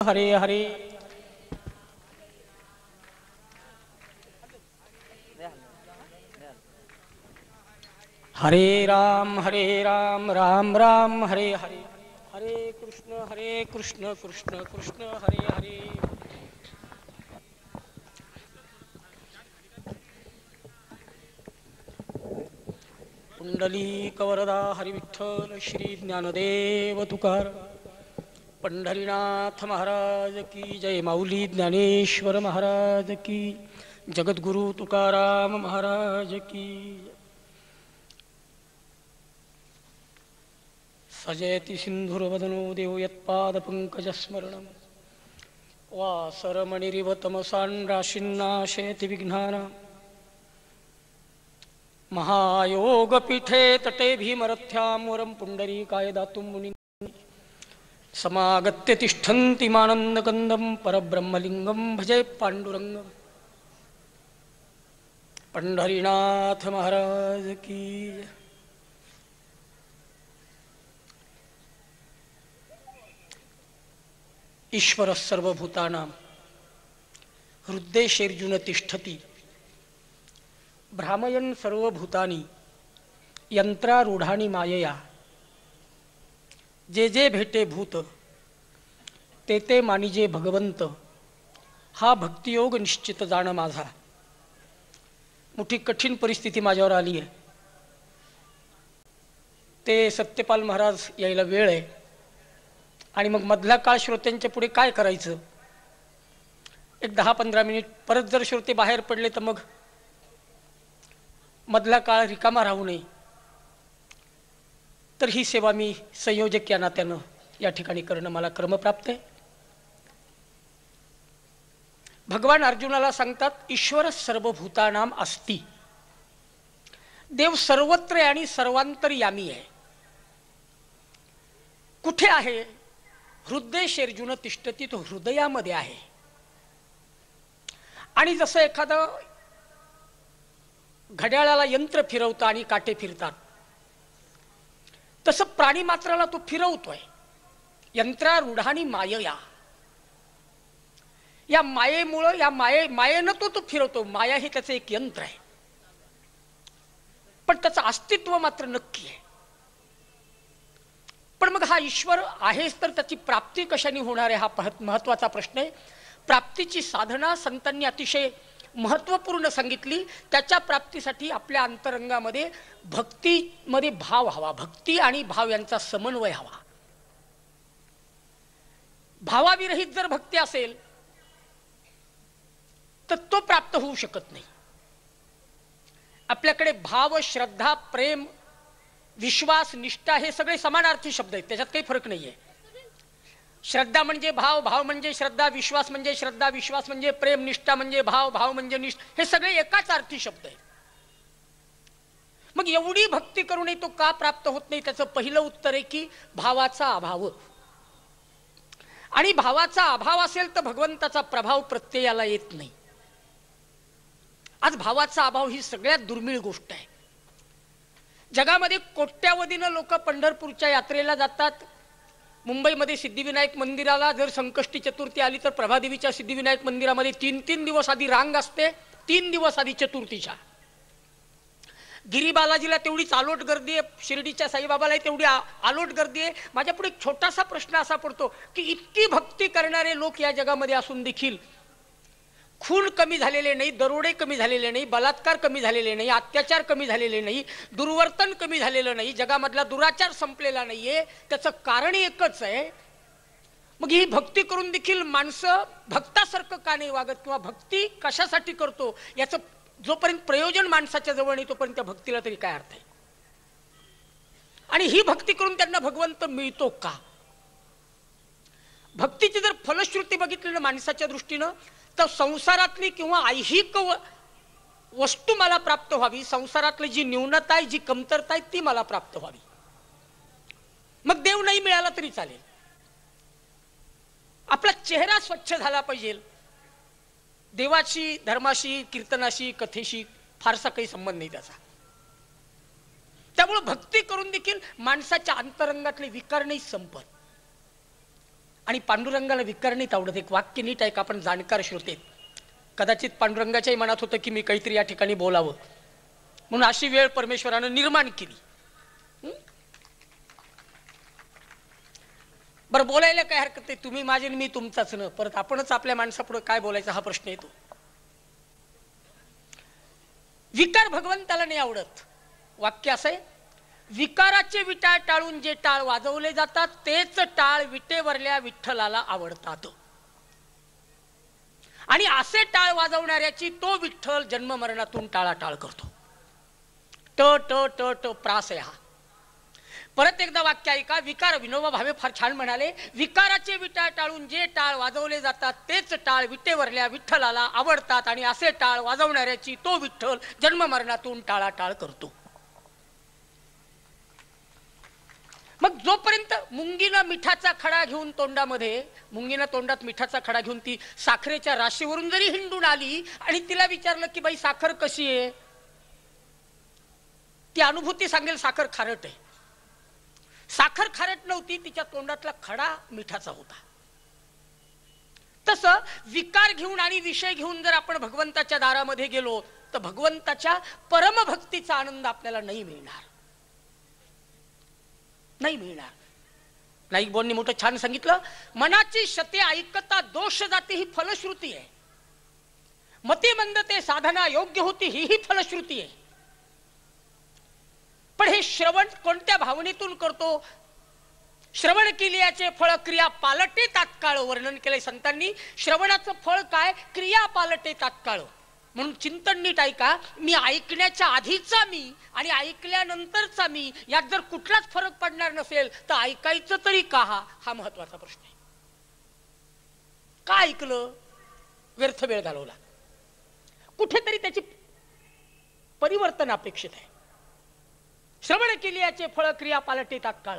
हरे हरे. हरे राम राम राम हरे हरे. हरे कृष्ण कृष्ण कृष्ण हरे हरे. पुंडलीक वरदा हरी विठ्ठल श्री ज्ञानदेव तुकाराम. पंढरीनाथ महाराज की जय. माऊली ज्ञानेश्वर महाराज की. जगद्गुरु तुकाराम महाराज की. सजयति सिंधुर्वदनो देव यत्पादपङ्कजस्मरणम्. वासरमणिरिव तमसान्राशिन्नाशयति विघ्नानाम्. महायोगपीठे तटे भीमरथ्यां वरं पुण्डरीकाय दातुं मुनि समागत्य तिष्ठन्ति मानन्दकन्दं परब्रह्मलिङ्गं भजे पाण्डुरङ्गम्. पंढरीनाथ महाराज की. ईश्वर सर्वभूतानां हृद्देशेर्जुन तिष्ठति भ्रामयन् सर्वभूतानि यंत्रारूढानि मायया. जे जे भेटे भूत ते ते मानिजे भगवंत. हा भक्तियोग निश्चित जाण माझा. मोठी कठीण परिस्थिती माझ्यावर आली आहे. ते सत्यपाल महाराज यायला वेळ आहे आणि मग मधला काळ श्रोत्यांच्या पुढे काय करायचं. एक 10-15 मिनिट परत जर श्रोते बाहेर पडले तर मग मधला काळ रिकामा राहू नये. तर ही सेवा मी संयोजक या नात्यानं या ठिकाणी करणं मला क्रमप्राप्त आहे. भगवान अर्जुनाला सांगतात ईश्वर सर्वभूतानाम अस्ति. देव सर्वत्र आणि सर्वांतर्यामी आहे. कुठे आहे. हृदयेर्जुन तिष्ठती. तो हृदयामध्ये आहे. आणि जसं एखादं घड्याळाला यंत्र फिरवतं आणि काटे फिरतात तसं प्राणी मात्राला तो फिरवतोय. यंत्रारूढानी मायया. या मायेमुळं या मायेनं तो फिरवतो. माया हे त्याचं एक यंत्र आहे पण त्याचं अस्तित्व मात्र नक्की आहे. पण मग हा ईश्वर आहेच तर त्याची प्राप्ती कशाने होणार आहे हा महत्वाचा प्रश्न आहे. प्राप्तीची साधना संतांनी अतिशय महत्वपूर्ण सांगितली. त्याच्या प्राप्तीसाठी आपल्या अंतरंगामध्ये भक्तीमध्ये भाव हवा. भक्ती आणि भाव यांचा समन्वय हवा. भावाविरहित जर भक्ती असेल तर तो प्राप्त होऊ शकत नाही. आपल्याकडे भाव श्रद्धा प्रेम विश्वास निष्ठा हे सगळे समानार्थी शब्द आहेत. त्याच्यात काही फरक नाहीये. श्रद्धा म्हणजे भाव, भाव म्हणजे श्रद्धा, विश्वास म्हणजे श्रद्धा, विश्वास म्हणजे प्रेम, निष्ठा म्हणजे भाव, भाव म्हणजे निष्ठा. हे सगळे एकाच अर्थी शब्द आहेत. मग एवढी भक्ती करूनही तो का प्राप्त होत नाही. त्याचं पहिलं उत्तर आहे की भावाचा अभाव. आणि भावाचा अभाव असेल तर भगवंताचा प्रभाव प्रत्ययाला येत नाही. आज भावाचा अभाव ही सगळ्यात दुर्मिळ गोष्ट आहे. जगामध्ये कोट्यावधीनं लोक पंढरपूरच्या यात्रेला जातात. मुंबईमध्ये सिद्धिविनायक मंदिराला जर संकष्टी चतुर्थी आली तर प्रभादेवीच्या सिद्धिविनायक मंदिरामध्ये 3-3 दिवस आधी रांग असते. 3 दिवस आधी चतुर्थीच्या. गिरी बालाजीला तेवढीच आलोट गर्दी आहे. शिर्डीच्या साईबाबाला तेवढी आलोट गर्दी आहे. माझ्या पुढे एक छोटासा प्रश्न असा पडतो की इतकी भक्ती करणारे लोक या जगामध्ये असून देखील खून कमी झालेले नाही, दरोडे कमी झालेले नाही, बलात्कार कमी झालेले नाही, अत्याचार कमी झालेले नाही, दुर्वर्तन कमी झालेलं नाही, जगामधला दुराचार संपलेला नाहीये. त्याचं कारण एकच आहे. मग ही भक्ती करून देखील माणसं भक्तासारखं का नाही वागत किंवा भक्ती कशासाठी करतो याचं जोपर्यंत प्रयोजन माणसाच्या जवळ नाही तोपर्यंत त्या भक्तीला तरी काय अर्थ आहे. आणि ही भक्ती करून त्यांना भगवंत मिळतो का. भक्तीची जर फलश्रुती बघितली ना माणसाच्या दृष्टीनं तर संसारातली किंवा ऐहिक वस्तू मला प्राप्त व्हावी, संसारातली जी न्यूनता आहे जी कमतरता आहे ती मला प्राप्त व्हावी. मग देव नाही मिळाला तरी चालेल. आपला चेहरा स्वच्छ झाला पाहिजे. देवाशी धर्माशी कीर्तनाशी कथेशी फारसा काही संबंध नाही त्याचा. त्यामुळे भक्ती करून देखील माणसाच्या अंतरंगातले विकार नाही संपत. आणि पांडुरंगाला विकार नाहीत आवडत. एक वाक्य नीट आहे का, आपण जाणकार श्रोते, कदाचित पांडुरंगाच्याही मनात होतं की मी काहीतरी या ठिकाणी बोलावं, म्हणून अशी वेळ परमेश्वरानं निर्माण केली. बरं, बोलायला काय हरकत नाही, तुम्ही माझे मी तुमचाच न, परत आपणच आपल्या माणसापुढे काय बोलायचा हा प्रश्न येतो. विकार भगवंताला नाही आवडत. वाक्य असं आहे, विकाराचे विटाळ टाळून जे टाळ वाजवले जातात तेच टाळ विटेवरल्या विठ्ठलाला आवडतात. आणि असे टाळ वाजवणाऱ्याची तो विठ्ठल जन्म मरणातून टाळाटाळ करतो. ट ट ट ट प्रास आहे हा. परत एकदा वाक्य ऐका. विकार, विनोबा भावे फार छान म्हणाले, विकाराचे विटाळ टाळून जे टाळ वाजवले जातात तेच टाळ विटेवरल्या विठ्ठलाला आवडतात. आणि असे टाळ वाजवणाऱ्याची तो विठ्ठल जन्म मरणातून टाळाटाळ करतो. मग जोपर्यंत मुंगीनं मिठाचा खडा घेऊन तोंडामध्ये, मुंगीनं तोंडात मिठाचा खडा घेऊन ती साखरेच्या राशीवरून जरी हिंडून आली आणि तिला विचारलं की बाई साखर कशी आहे, ती अनुभूती सांगेल साखर खारट आहे. साखर खारट नव्हती, तिच्या तोंडातला खडा मिठाचा होता. तसं विकार घेऊन आणि विषय घेऊन जर आपण भगवंताच्या दारामध्ये गेलो तर भगवंताच्या परमभक्तीचा आनंद आपल्याला नाही मिळणार. नाही मिळणार. नाईक बोंनी मोठं छान सांगितलं, मनाची शते ऐकता दोष जाते ही फलश्रुती आहे, मती मंदते साधना योग्य होती ही फलश्रुती आहे. पण हे श्रवण कोणत्या भावनेतून करतो? श्रवण केल्याचे फळ क्रिया पालटे तात्काळ वर्णन केलंय संतांनी. श्रवणाचं फळ काय? क्रिया पालटे तात्काळ. म्हणून चिंतन नीट ऐका. मी ऐकण्याच्या आधीचा मी आणि ऐकल्यानंतरचा मी यात जर कुठलाच फरक पडणार नसेल तर ऐकायचं तरी का, हा महत्वाचा प्रश्न आहे. का ऐकलं? व्यर्थ वेळ घालवला. कुठेतरी त्याची परिवर्तन अपेक्षित आहे. श्रवण केल्याचे फळ क्रिया पालटे तात्काळ.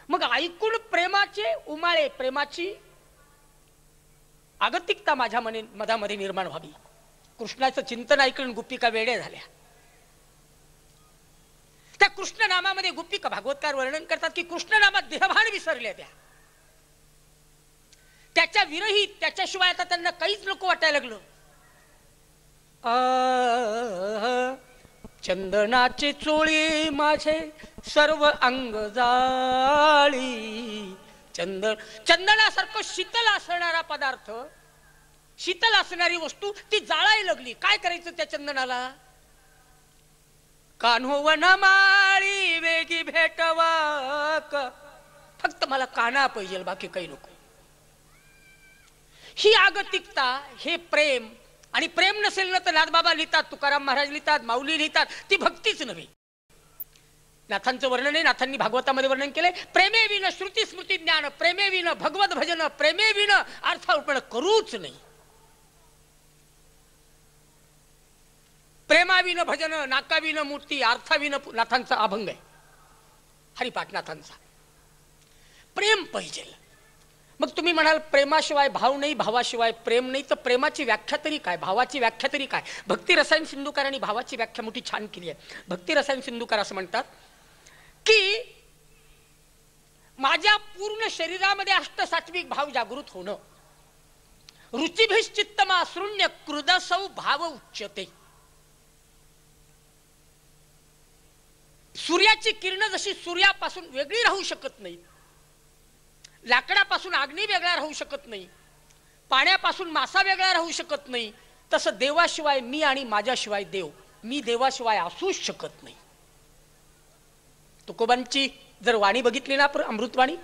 मग ऐकून प्रेमाचे उमाळे, प्रेमाची आगतिकता माझ्या मनामध्ये निर्माण व्हावी. कृष्णाचं चिंतन ऐकून गोपिका वेड्या झाल्या. त्या कृष्ण नामामध्ये गोपिका, भागवतकार वर्णन करतात की कृष्ण नामात देहभान विसरल्या त्या. त्याच्या विरहित, त्याच्याशिवाय आता त्यांना काहीच नको वाटायला लागलं. चंदनाचे चोळी माझे सर्व अंग जाळी. चंदनासारखं शीतल असणारा पदार्थ, शीतल असणारी वस्तू ती जाळायला लागली. काय करायचं त्या चंदनाला? कान्होवन माळी वेगी भेटवा, फक्त मला काना पाहिजे, बाकी काही नको. ही आगतिकता, हे प्रेम. आणि प्रेम नसेल ना तर नाथबाबा लिहितात, तुकाराम महाराज लिहितात, माऊली लिहितात, ती भक्तीच नव्हे. नाथांचं वर्णन आहे, नाथांनी भागवतामध्ये वर्णन केले, प्रेमे विन श्रुती स्मृती ज्ञान, प्रेमे विन भगवत भजन, प्रेमे विन अर्थार्पण करूच नाही. प्रेमाविन भजन, नाकाविन मूर्ती, अर्थाविन नाथांचा अभंग आहे, हरिपाठ नाथांचा. प्रेम पाहिजे. मग तुम्ही म्हणाल प्रेमाशिवाय भाव नाही, भावाशिवाय प्रेम नाही, तर प्रेमाची व्याख्या तरी काय, भावाची व्याख्या तरी काय? भक्ती रसायन सिंधुकारांनी भावाची व्याख्या मोठी छान केली आहे. भक्ती रसायन सिंधुकार असं म्हणतात की माझ्या पूर्ण शरीरामध्ये अष्टसात्विक भाव जागृत होणं, रुचिभिश्चित्तमा शून्य कृदसौ भाव उच्यते. सूर्याची किरण जशी सूर्यापासून वेगळी राहू शकत नाही, लाकडापासून अग्नी वेगळा राहू शकत नाही, पाण्यापासून मासा वेगळा राहू शकत नाही, तसं देवाशिवाय मी आणि माझ्याशिवाय देव, मी देवाशिवाय असूच शकत नाही. तुकोबांची जर वाणी बघितली ना, अमृतवाणी,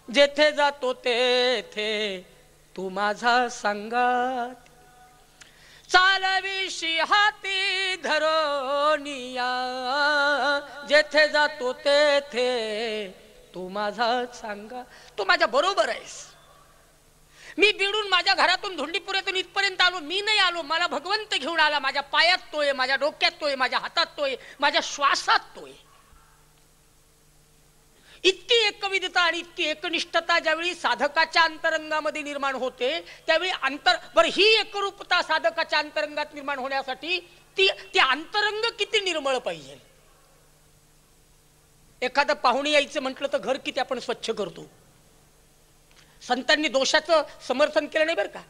जेथे जातो तेथे तू माझा संगात, चालविशी हाती धरोनिया, जेथे जातो तेथे तू माझा सांगा, तू माझ्या बरोबर आहेस. मी बिडून माझ्या घरातून धोंडीपुऱ्यातून इथपर्यंत आलो, मी नाही आलो, मला भगवंत घेऊन आला. माझ्या पायात तोय, माझ्या डोक्यात तोय, माझ्या हातात तोय, माझ्या श्वासात तोय. इतकी एकविधता आणि इतकी एकनिष्ठता ज्यावेळी साधकाच्या अंतरंगामध्ये निर्माण होते त्यावेळी ही एकरूपता साधकाच्या अंतरंगात निर्माण होण्यासाठी ती अंतरंग किती निर्मळ पाहिजे. एखादं पाहुणे यायचं म्हटलं तर घर किती आपण स्वच्छ करतो. संतांनी दोषाचं समर्थन केलं नाही बरं का.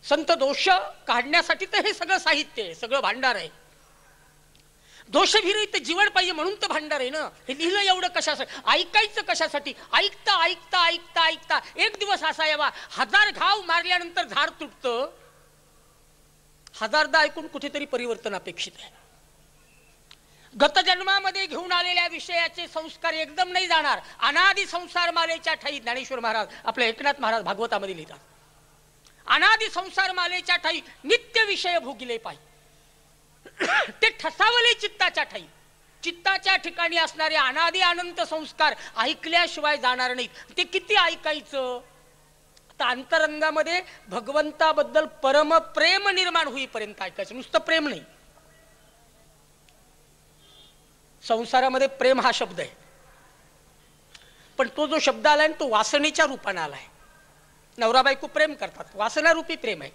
संत दोष काढण्यासाठी तर हे सगळं साहित्य आहे, सगळं भांडार आहे. दोषविरहित जीवन पाहिजे म्हणून तर भांडार आहे ना. हे लिहिलं एवढं कशासाठी, ऐकायचं कशासाठी. ऐकता ऐकता ऐकता ऐकता एक दिवस असा यावा, 1000 घाव मारल्यानंतर झाड तुटतं. 1000दा ऐकून कुठेतरी परिवर्तन अपेक्षित आहे. गत जन्मामध्ये घेऊन आलेल्या विषयाचे संस्कार एकदम नाही जाणार. अनादि संसार मालेच्या ठाई ज्ञानेश्वर महाराज आपल्या एकनाथ महाराज भागवतामध्ये लिहितात, अनादि संसार मालेच्या ठाई नित्य विषय भोगिले पाहिजे. ते ठसावले चित्ताच्या ठाई. चित्ताच्या ठिकाणी असणारे अनादि अनंत संस्कार ऐकल्याशिवाय जाणार नाहीत. ते किती ऐकायचं. आता अंतरंगामध्ये भगवंताबद्दल परमप्रेम निर्माण होईपर्यंत ऐकायचं, नुसतं प्रेम नाही. संसारामध्ये प्रेम हा शब्द आहे, पण तो जो शब्द आलाय तो वासनेच्या रूपाने आलाय. नवरा बायको प्रेम करतात, वासनारूपी प्रेम आहे.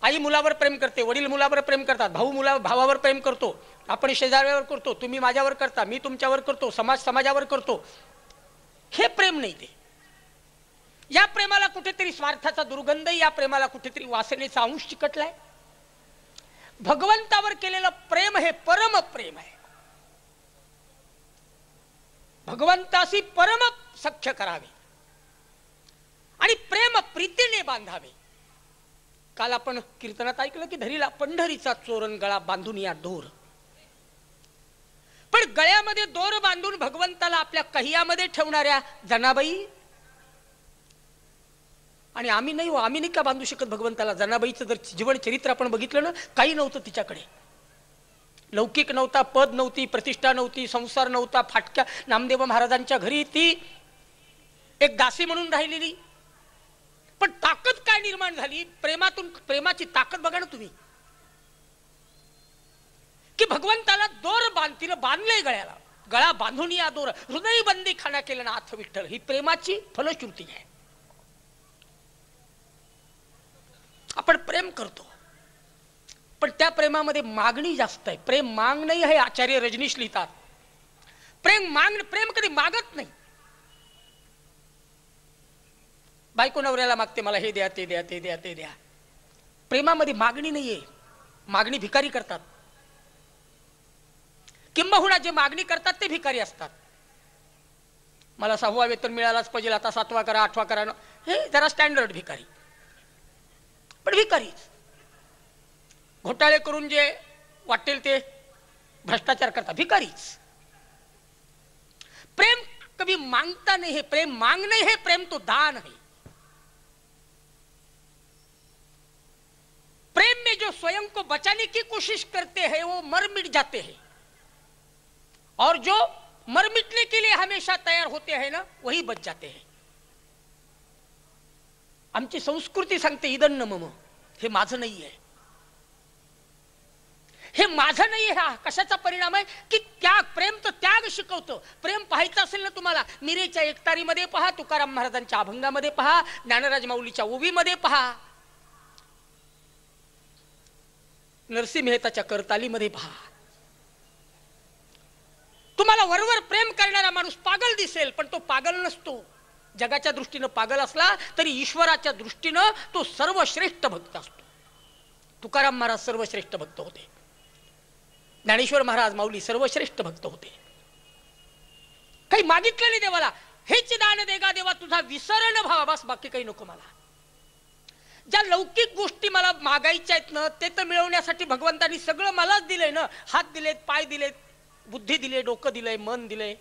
आई मुलावर प्रेम करते, वडील मुलावर प्रेम करतात, भाऊ भावावर प्रेम करतो, आपण शेजाऱ्यावर करतो, तुम्ही माझ्यावर करता, मी तुमच्यावर करतो, समाज समाजावर करतो. हे प्रेम नाही. ते या प्रेमाला कुठेतरी स्वार्थाचा दुर्गंध, या प्रेमाला कुठेतरी वासनेचा अंश चिकटलाय. भगवंतावर केलेलं प्रेम हे परम प्रेम आहे. भगवंताशी परम सख्य करावे आणि प्रेम प्रीतीने बांधावे. काल आपण कीर्तनात ऐकलं की धरीला पंढरीचा चोरण गळा बांधून या दोर. पण गळ्यामध्ये दोर बांधून भगवंताला आपल्या कहियामध्ये ठेवणाऱ्या जनाबाई, आणि आम्ही नाही का बांधू शकत भगवंताला. जनाबाईचं जर जीवन चरित्र आपण बघितलं ना, काही नव्हतं तिच्याकडे. लौकिक नव्हता, पद नव्हती, प्रतिष्ठा नव्हती, संसार नव्हता. फाटक्या नामदेव महाराजांच्या घरी ती एक दासी म्हणून राहिलेली. पण ताकद काय निर्माण झाली प्रेमातून. प्रेमाची ताकद बघा ना तुम्ही, की भगवंताला दोर तिनं बांधले गळ्याला. गळा बांधून या दोर, हृदय बंदी खाना केलं ना नाथ विठ्ठल. ही प्रेमाची फलश्रुती आहे. आपण प्रेम करतो, पण त्या प्रेमामध्ये मागणी जास्त आहे. प्रेम मांग नाही हे आचार्य रजनीश लिहितात. प्रेम कधी मागत नाही. बायको नवऱ्याला मागते, मला हे द्या, ते द्या, ते द्या, ते द्या. प्रेमामध्ये मागणी नाहीये. मागणी भिकारी करतात. किंबहुना जे मागणी करतात ते भिकारी असतात. मला 6वा वेतन मिळालाच पाहिजे, आता 7वा करा, 8वा करा. हे जरा स्टँडर्ड भिकारी. पण भिकारीच. घोटाळे करून जे वाटेल ते भ्रष्टाचार करतात, भिकारीच. प्रेम कभी मांगता नहीं है. प्रेम मांग नहीं है, प्रेम तो दान है. प्रेम में जो स्वयं को बचाने की कोशिश करते हैं वो मर मिट जाते हैं, और जो मर मिटने के लिए हमेशा तैयार होते हैं ना, वही बच जाते हैं. आमची संस्कृती सांगते इदन्न मम, हे माझं नाहीये, हे माझं नाही. हा कशाचा परिणाम आहे की प्रेम तर त्याग शिकवतं. प्रेम पाहायचं असेल ना तुम्हाला, मिरेच्या एकतारीमध्ये पहा, तुकाराम महाराजांच्या अभंगामध्ये पहा, ज्ञानराज माऊलीच्या ओवीमध्ये पहा, नरसिंह मेहताच्या करतालीमध्ये पहा. तुम्हाला वरवर प्रेम करणारा माणूस पागल दिसेल, पण तो पागल नसतो. जगाच्या दृष्टीनं पागल असला तरी ईश्वराच्या दृष्टीनं तो सर्वश्रेष्ठ भक्त असतो. तुकाराम महाराज सर्वश्रेष्ठ भक्त होते. ज्ञानेश्वर महाराज माऊली सर्वश्रेष्ठ भक्त होते. काही मागितलं नाही देवाला. हेच दान देगा देवा तुझा विसरण भावा, बस बाकी काही नको मला. ज्या लौकिक गोष्टी मला मागायच्या आहेत ना, ते तर मिळवण्यासाठी भगवंतांनी सगळं मलाच दिलंय ना. हात दिलेत, पाय दिलेत, बुद्धी दिले, डोकं दिलंय, मन दिलंय.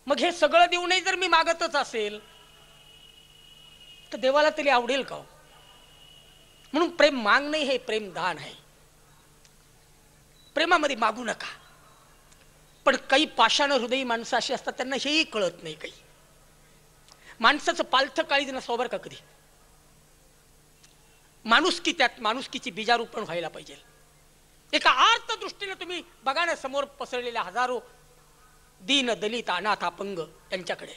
मग हे सगळं देऊनही जर मी मागतच असेल तर देवाला तरी आवडेल का? म्हणून प्रेम मांग नाही, हे प्रेम दान आहे. प्रेमामध्ये मागू नका. पण काही पाषाण हृदयी माणसं अशी असतात, त्यांना हेही कळत नाही. काही माणसाचं पालथं काळीज नसावं बरं का कधी. माणुसकी, त्यात माणुसकीची बीजारोपण व्हायला पाहिजे. एका आर्त दृष्टीने तुम्ही बघा ना, समोर पसरलेल्या हजारो दीन, दलित, अनाथ, अपंग यांच्याकडे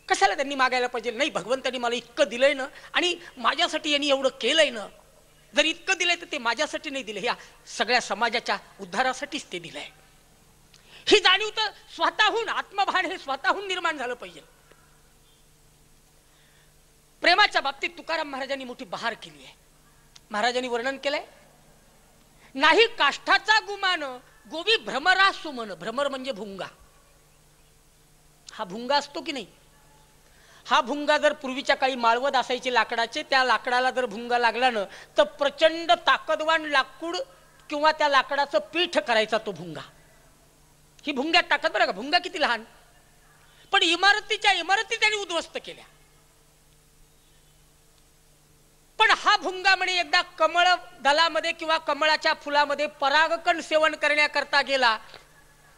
कशाला त्यांनी मागायला पाहिजे? नाही, भगवंतांनी मला इतकं दिलंय ना, आणि माझ्यासाठी यांनी एवढं केलंय ना. जर इतकं दिलंय तर ते माझ्यासाठी नाही दिलं, या सगळ्या समाजाच्या उद्धारासाठीच ते दिलंय. ही जाणीव तर स्वतःहून, आत्मभान हे स्वतःहून निर्माण झालं पाहिजे. प्रेमाच्या बाबतीत तुकाराम महाराजांनी मोठी बहार केली आहे. महाराजांनी वर्णन केलंय, नाही काष्ठाचा गुमान गोवी भ्रमरा सुमन. भ्रमर म्हणजे भुंगा. हा भुंगा असतो की नाही, हा भुंगा जर पूर्वीच्या काळी माळवत असायचे लाकडाचे, त्या लाकडाला जर भुंगा लागला ना तर प्रचंड ताकदवान लाकूड किंवा त्या लाकडाचं पीठ करायचा तो भुंगा. ही भुंग्यात टाकत बरं का, भुंगा किती लहान, पण इमारतीच्या इमारती त्यांनी उद्ध्वस्त केल्या. पण हा भुंगा म्हणे एकदा कमळ दलामध्ये किंवा कमळाच्या फुलामध्ये परागकण सेवन करण्याकरता गेला.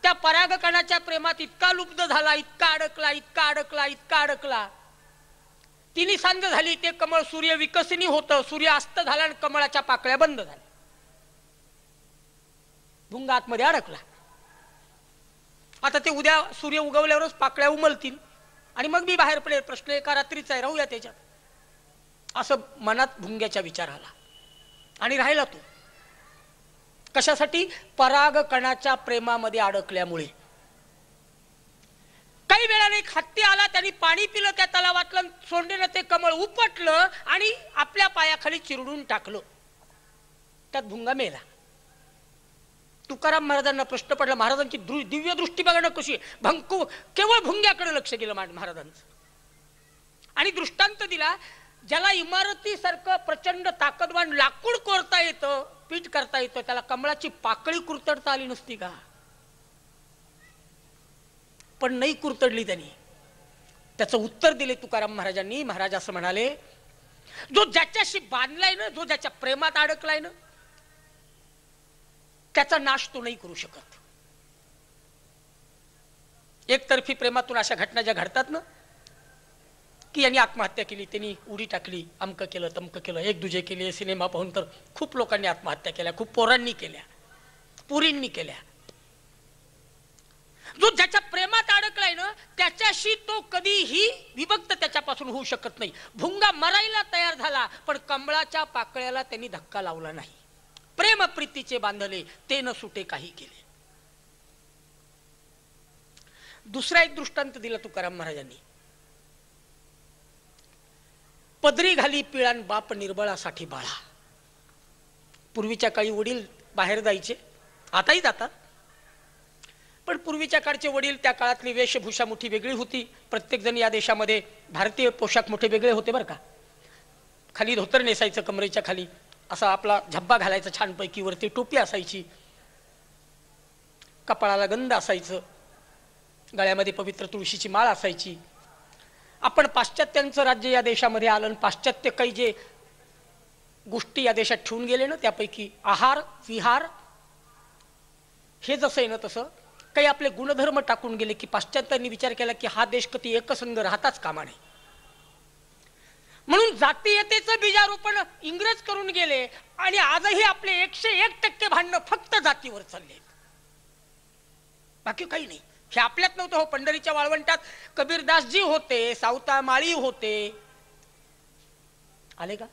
त्या परागकणाच्या प्रेमात इतका लुब्ध झाला, इतका अडकला, इतका अडकला, इतका अडकला. तिन्ही सांज झाली, ते कमळ सूर्य विकसिनी होतं. सूर्य अस्त झाला आणि कमळाच्या पाकळ्या बंद झाल्या. भुंगा आतमध्ये अडकला. आता ते उद्या सूर्य उगवल्यावरच पाकळ्या उमलतील आणि मग मी बाहेर पडेल. प्रश्न एका रात्रीचा आहे, राहूया त्याच्यात, असं मनात भुंग्याच्या विचार आला आणि राहिला तो. कशासाठी? परागकणाच्या प्रेमामध्ये अडकल्यामुळे. काही वेळाने एक हत्ती आला, त्यांनी पाणी पिलं त्या तलावातलं, सोंडेनं ते कमळ उपटलं आणि आपल्या पायाखाली चिरडून टाकलं. त्यात भुंगा मेला. तुकाराम महाराजांना प्रश्न पडला, महाराजांची दिव्य दृष्टी बघणं कशी. भंकू केवळ भुंग्याकडे लक्ष गेलं महाराजांचं आणि दृष्टांत दिला, ज्याला इमारतीसारखं प्रचंड ताकदवान लाकूड कोरता येतं, पीठ करता येतं, त्याला कमळाची पाकळी कुरतडता आली नसती का? पण नाही कुरतडली त्यांनी. त्याचं उत्तर दिले तुकाराम महाराजांनी. महाराज असं म्हणाले, जो ज्याच्याशी बांधलाय ना, जो ज्याच्या प्रेमात अडकलाय ना, त्याचा नाश तो नाही करू शकत. एकतर्फी प्रेमातून अशा घटना ज्या घडतात ना, की यांनी आत्महत्या केली, त्यांनी उडी टाकली, अमकं केलं, तमकं केलं, एक दुजे केले. सिनेमा पाहून तर खूप लोकांनी आत्महत्या केल्या, खूप पोरांनी केल्या, पुरींनी केल्या. जो ज्याच्या प्रेमात अडकलाय ना, त्याच्याशी तो कधीही विभक्त त्याच्यापासून होऊ शकत नाही. भुंगा मरायला तयार झाला, पण कमळाच्या पाकळ्याला त्यांनी धक्का लावला नाही. प्रेम प्रीतीचे बांधले, ते न सुटे काही केले. दुसरा एक दृष्टांत दिला तुकाराम महाराजांनी. पदरी घाली पिळान बाप निर्बळासाठी बाळा. पूर्वीच्या काळी वडील बाहेर जायचे, आताही जातात, पण पूर्वीच्या काळचे वडील, त्या काळातली वेशभूषा मोठी वेगळी होती. प्रत्येक जण या देशामध्ये भारतीय पोशाख मोठे वेगळे होते बरं का. खाली धोतर नेसायचं, कमरेच्या खाली असा आपला झब्बा घालायचा छानपैकी, वरती टोपी असायची, कपाळाला गंध असायचं, गळ्यामध्ये पवित्र तुळशीची माळ असायची. आपण पाश्चात्यांचं राज्य या देशामध्ये आलं आणि पाश्चात्य काही जे गोष्टी या देशात ठेवून गेले ना, त्यापैकी आहार विहार हे जसं आहे ना, तसं काही आपले गुणधर्म टाकून गेले की पाश्चात्यांनी विचार केला की हा देश कधी एकसंध राहताच कामा नये. म्हणून जातीयतेचं बीजारोपण इंग्रज करून गेले आणि आजही आपले 101% भांडणं फक्त जातीवर चालले, बाकी काही नाही. हे आपल्यात नव्हतं हो. पंढरीच्या वाळवंटात कबीरदासजी होते, सावता माळी होते. आले का?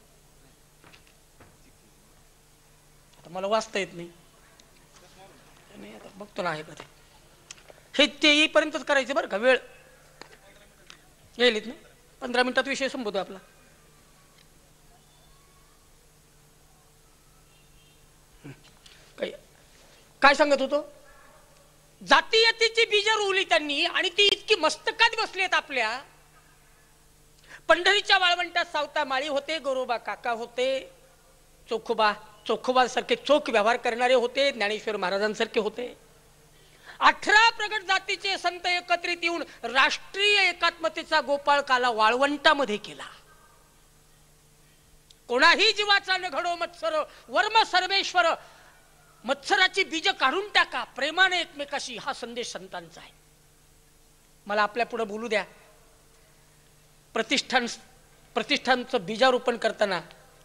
आता मला वाचता येत नाही, आता बघतो ना आहे का ते. हे ते येईपर्यंतच करायचं बरं का. वेळ येईल ना, 15 मिनिटात विषय संपवतो आपला. काय सांगत होतो? जातीयतेची बीज रोवली त्यांनी आणि ती इतकी मस्तकात बसली आहेत आपल्या. पंढरीच्या वाळवंटात सावता माळी होते, गोरोबा काका होते, चोखोबा सारखे चोख व्यवहार करणारे होते, ज्ञानेश्वर महाराजांसारखे होते. 18 प्रगट जातीचे संत एकत्रित येऊन राष्ट्रीय एकात्मतेचा गोपाळ काला वाळवंटामध्ये केला. कोणाही जीवाचा न घडो मत्सर, वर्म सर्वेश्वर. मत्सराची बीज काढून टाका, प्रेमाने एकमेकाशी, हा संदेश संतांचा आहे. मला आपल्या पुढे बोलू द्या. प्रतिष्ठानचं बीजारोपण करताना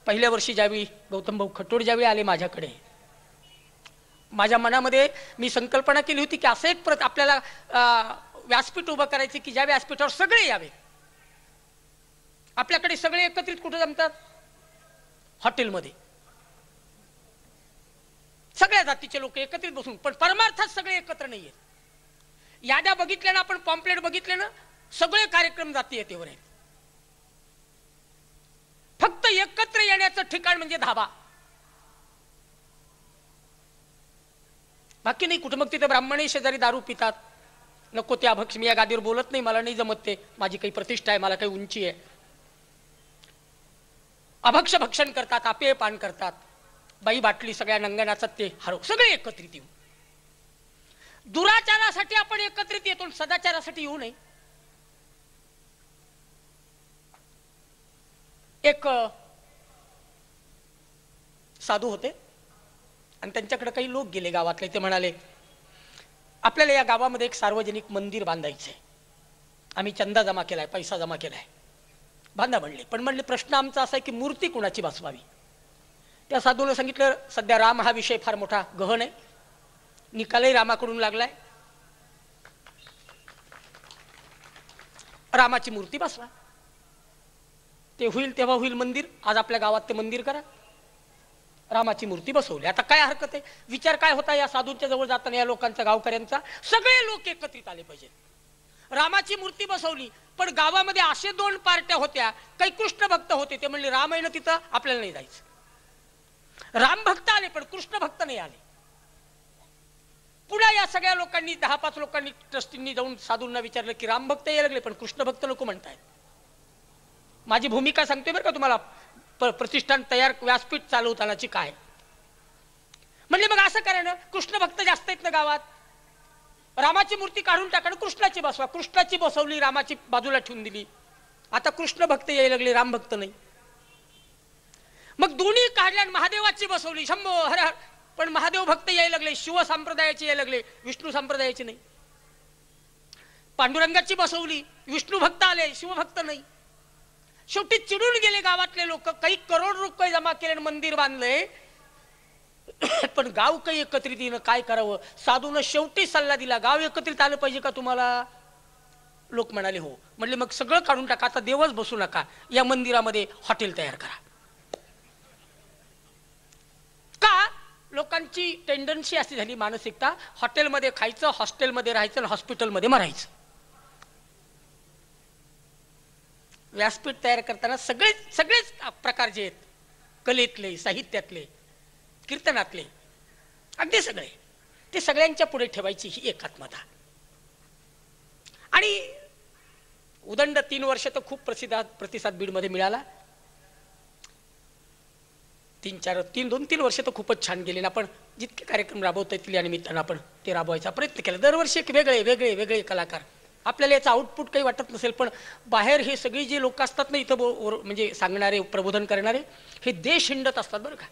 पहिल्या वर्षी ज्यावेळी गौतम भाऊ खटोड ज्यावेळी आले माझ्याकडे, माझ्या मनामध्ये मी संकल्पना केली होती की असं एक आपल्याला व्यासपीठ उभं करायचे की ज्या व्यासपीठावर सगळे यावे. आपल्याकडे सगळे एकत्रित कुठे जमतात? हॉटेलमध्ये. सगळ्या जातीचे लोक एकत्रित बसून, पण परमार्थात सगळे एकत्र नाहीये. याद्या बघितल्या ना आपण, पॉम्पलेट बघितले ना, सगळे कार्यक्रम जातीयतेवर आहेत. फक्त एकत्र येण्याचं ठिकाण म्हणजे धाबा, बाकी नाही कुठं. मग तिथे ब्राह्मणही शेजारी दारू पितात. नको ते अभक्ष, मी या गादीवर बोलत नाही, मला नाही जमत ते, माझी काही प्रतिष्ठा आहे, मला काही उंची आहे. अभक्ष भक्षण करतात, आपेय पान करतात, बाई बाटली सगळ्या नंगनाचा ते हरव, सगळे एकत्रित येऊ. दुराचारासाठी आपण एकत्रित येतो, सदाचारासाठी येऊ नये. एक साधू होते आणि त्यांच्याकडे काही लोक गेले गावातले. ते म्हणाले, आपल्याला या गावामध्ये एक सार्वजनिक मंदिर बांधायचंय, आम्ही चंदा जमा केलाय, पैसा जमा केलाय, बांधा म्हणले. पण म्हणले प्रश्न आमचा असा आहे की मूर्ती कुणाची बसवावी. त्या साधूने सांगितलं, सध्या राम हा विषय फार मोठा गहन आहे, निकालही रामाकडून लागलाय, रामाची मूर्ती बसवा, ते होईल तेव्हा होईल मंदिर. आज आपल्या गावात ते मंदिर करा. रामाची मूर्ती बसवली. आता काय हरकत आहे. विचार काय होता या साधूंच्या जवळ जाताना या लोकांचा, गावकऱ्यांचा, सगळे लोक एकत्रित आले पाहिजे. रामाची मूर्ती बसवली, पण गावामध्ये असे दोन पार्ट्या होत्या, काही कृष्ण भक्त होते, ते म्हणले राम आहे ना तिथं, आपल्याला नाही जायचं. राम भक्त आले पण कृष्ण भक्त नाही आले. पुन्हा या सगळ्या लोकांनी, 10-5 लोकांनी, ट्रस्टींनी जाऊन साधूंना विचारलं की राम भक्त यायला लागले पण कृष्ण भक्त नको म्हणतायत. माझी भूमिका सांगतोय बरं का तुम्हाला, प्रतिष्ठान तयार, व्यासपीठ चालवतानाची काय. म्हणले मग असं करा ना, कृष्ण भक्त जास्त आहेत ना गावात, रामाची मूर्ती काढून टाका, कृष्णाची बसवा. कृष्णाची बसवली, रामाची बाजूला ठेवून दिली. आता कृष्ण भक्त यायला लागले, राम भक्त नाही. मग दोन्ही काढल्या, महादेवाची बसवली, शंभो हर हर, पण महादेव भक्त यायला लागले, शिव संप्रदायाचे यायला लागले, विष्णू संप्रदायाचे नाही. पांडुरंगाची बसवली, विष्णू भक्त आले, शिवभक्त नाही. शेवटी चिडून गेले गावातले लोक, काही करोड रुपये जमा केले, मंदिर बांधले, पण गाव काही एकत्रित येणं, काय करावं. साधूनं शेवटी सल्ला दिला, गाव एकत्रित आलं पाहिजे का तुम्हाला. लोक म्हणाले हो. म्हणले मग सगळं काढून टाका, आता देवच बसू नका, या मंदिरामध्ये हॉटेल तयार करा. का लोकांची टेंडन्सी अशी झाली, मानसिकता, हॉटेलमध्ये खायचं, हॉस्टेलमध्ये राहायचं, हॉस्पिटलमध्ये मरायचं. व्यासपीठ तयार करताना सगळेच प्रकार जे आहेत, कलेतले, साहित्यातले, कीर्तनातले, अगदी सगळे, ते सगळ्यांच्या पुढे ठेवायची ही एकात्मता. आणि उदंड 3 वर्ष तर खूप प्रतिसाद बीडमध्ये मिळाला. 2-3 वर्ष तर खूपच छान गेले ना. आपण जितके कार्यक्रम राबवता येतील या निमित्तानं आपण ते राबवायचा प्रयत्न केला. दरवर्षी एक वेगळे कलाकार. आपल्याला याचं आउटपुट काही वाटत नसेल, पण बाहेर हे सगळे जे लोक असतात ना, इथं म्हणजे सांगणारे, प्रबोधन करणारे, हे देश हिंडत असतात बरं का.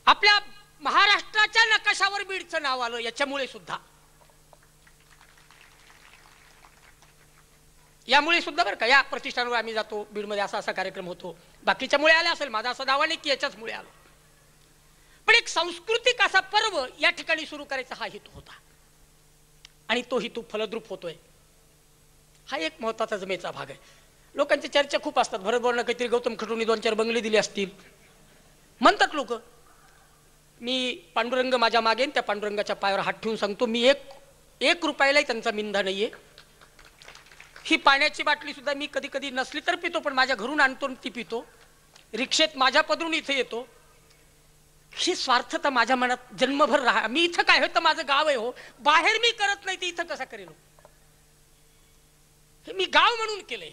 आपल्या महाराष्ट्राच्या नकाशावर बीडचं नाव आलं याच्यामुळे सुद्धा, यामुळे सुद्धा बरं का. या प्रतिष्ठानावर आम्ही जातो, बीडमध्ये असा कार्यक्रम होतो, बाकीच्यामुळे आले असेल, माझा असा दावा नाही की याच्याचमुळे आलो, पण एक सांस्कृतिक असा पर्व या ठिकाणी सुरू करायचा हा हेतू होता. आणि तो हेतू फलद्रूप होतोय, हा एक महत्वाचा जमेचा भाग आहे. लोकांच्या चर्चा खूप असतात, भरतभरनं काहीतरी गौतम खटूंनी 2-4 बंगले दिले असतील म्हणतात लोक. मी पांडुरंग माझ्या मागेन, त्या पांडुरंगाच्या पायावर हात ठेवून सांगतो, मी एक रुपयालाही त्यांचा मिंधा नाहीये. ही पाण्याची बाटली सुद्धा मी कधी कधी नसली तर पितो, पण माझ्या घरून आणतो ती पितो. रिक्षेत माझ्या पदरून इथे येतो. ही स्वार्थता माझ्या मनात जन्मभर राहा. मी इथं काय होतं, माझं गाव आहे हो, बाहेर मी करत नाही, ते इथं कसा करेल. हे मी गाव म्हणून केलंय,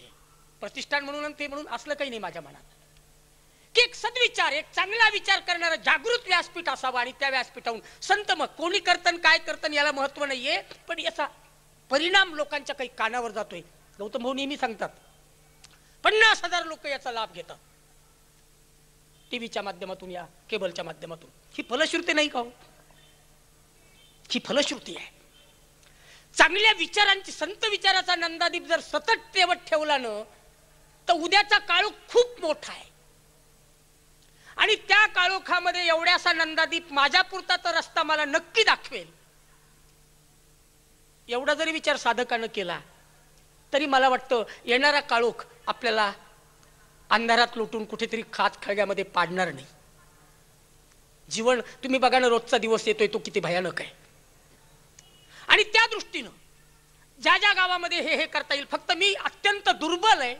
प्रतिष्ठान म्हणून ते म्हणून असलं काही नाही माझ्या मनात. की एक सद्विचार, एक चांगला विचार करणारा जागृत व्यासपीठ असावा. आणि त्या व्यासपीठाहून संत, मग कोणी करतन काय करतन याला महत्व नाहीये, पण याचा परिणाम लोकांच्या काही कानावर जातोय. गौतम भाऊ नेहमी सांगतात, 50,000 लोक याचा लाभ घेतात टीव्हीच्या माध्यमातून, या केबलच्या माध्यमातून. ही फलश्रुती नाही का हो? ही फलश्रुती आहे. चांगल्या विचारांची, संत विचाराचा नंदादीप जर सतत तेवत ठेवला ना, तर उद्याचा काळोख खूप मोठा आहे. आणि त्या काळोखामध्ये एवढ्यासा नंदादीप माझ्यापुरता तर रस्ता मला नक्की दाखवेल. एवढा जरी विचार साधकानं केला तरी मला वाटतं येणारा काळोख आपल्याला अंधारात लोटून कुठेतरी खात खळग्यामध्ये पाडणार नाही. जीवन तुम्ही बघा ना, रोजचा दिवस येतोय तो किती भयानक आहे. आणि त्या दृष्टीनं ज्या ज्या गावामध्ये हे करता येईल, फक्त मी अत्यंत दुर्बल आहे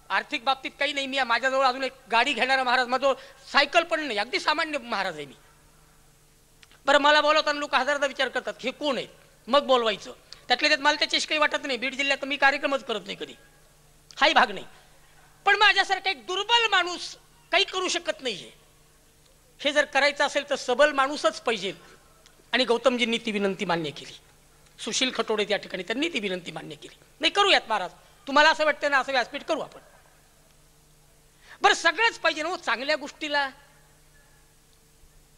आर्थिक बाबतीत, काही नाही. मी माझ्याजवळ अजून एक गाडी घेणारा महाराज, माझं सायकल पण नाही, अगदी सामान्य महाराज आहे मी. बरं, मला बोलवताना लोक हजारदा विचार करतात हे कोण आहे, मग बोलवायचं. त्यातल्या त्यात मला त्याच्याशी काही वाटत नाही. बीड जिल्ह्यात मी कार्यक्रमच करत नाही कधी, हाही भाग नाही. पण माझ्यासारखा एक दुर्बल माणूस काही करू शकत नाही. हे जर करायचं असेल तर सबल माणूसच पाहिजे. आणि गौतमजींनी ती विनंती मान्य केली. सुशील खटोडे त्या ठिकाणी, त्यांनी ती विनंती मान्य केली. नाही, करूयात महाराज, तुम्हाला असं वाटतं ना, असं व्यासपीठ करू आपण. बरं, सगळंच पाहिजे ना चांगल्या गोष्टीला.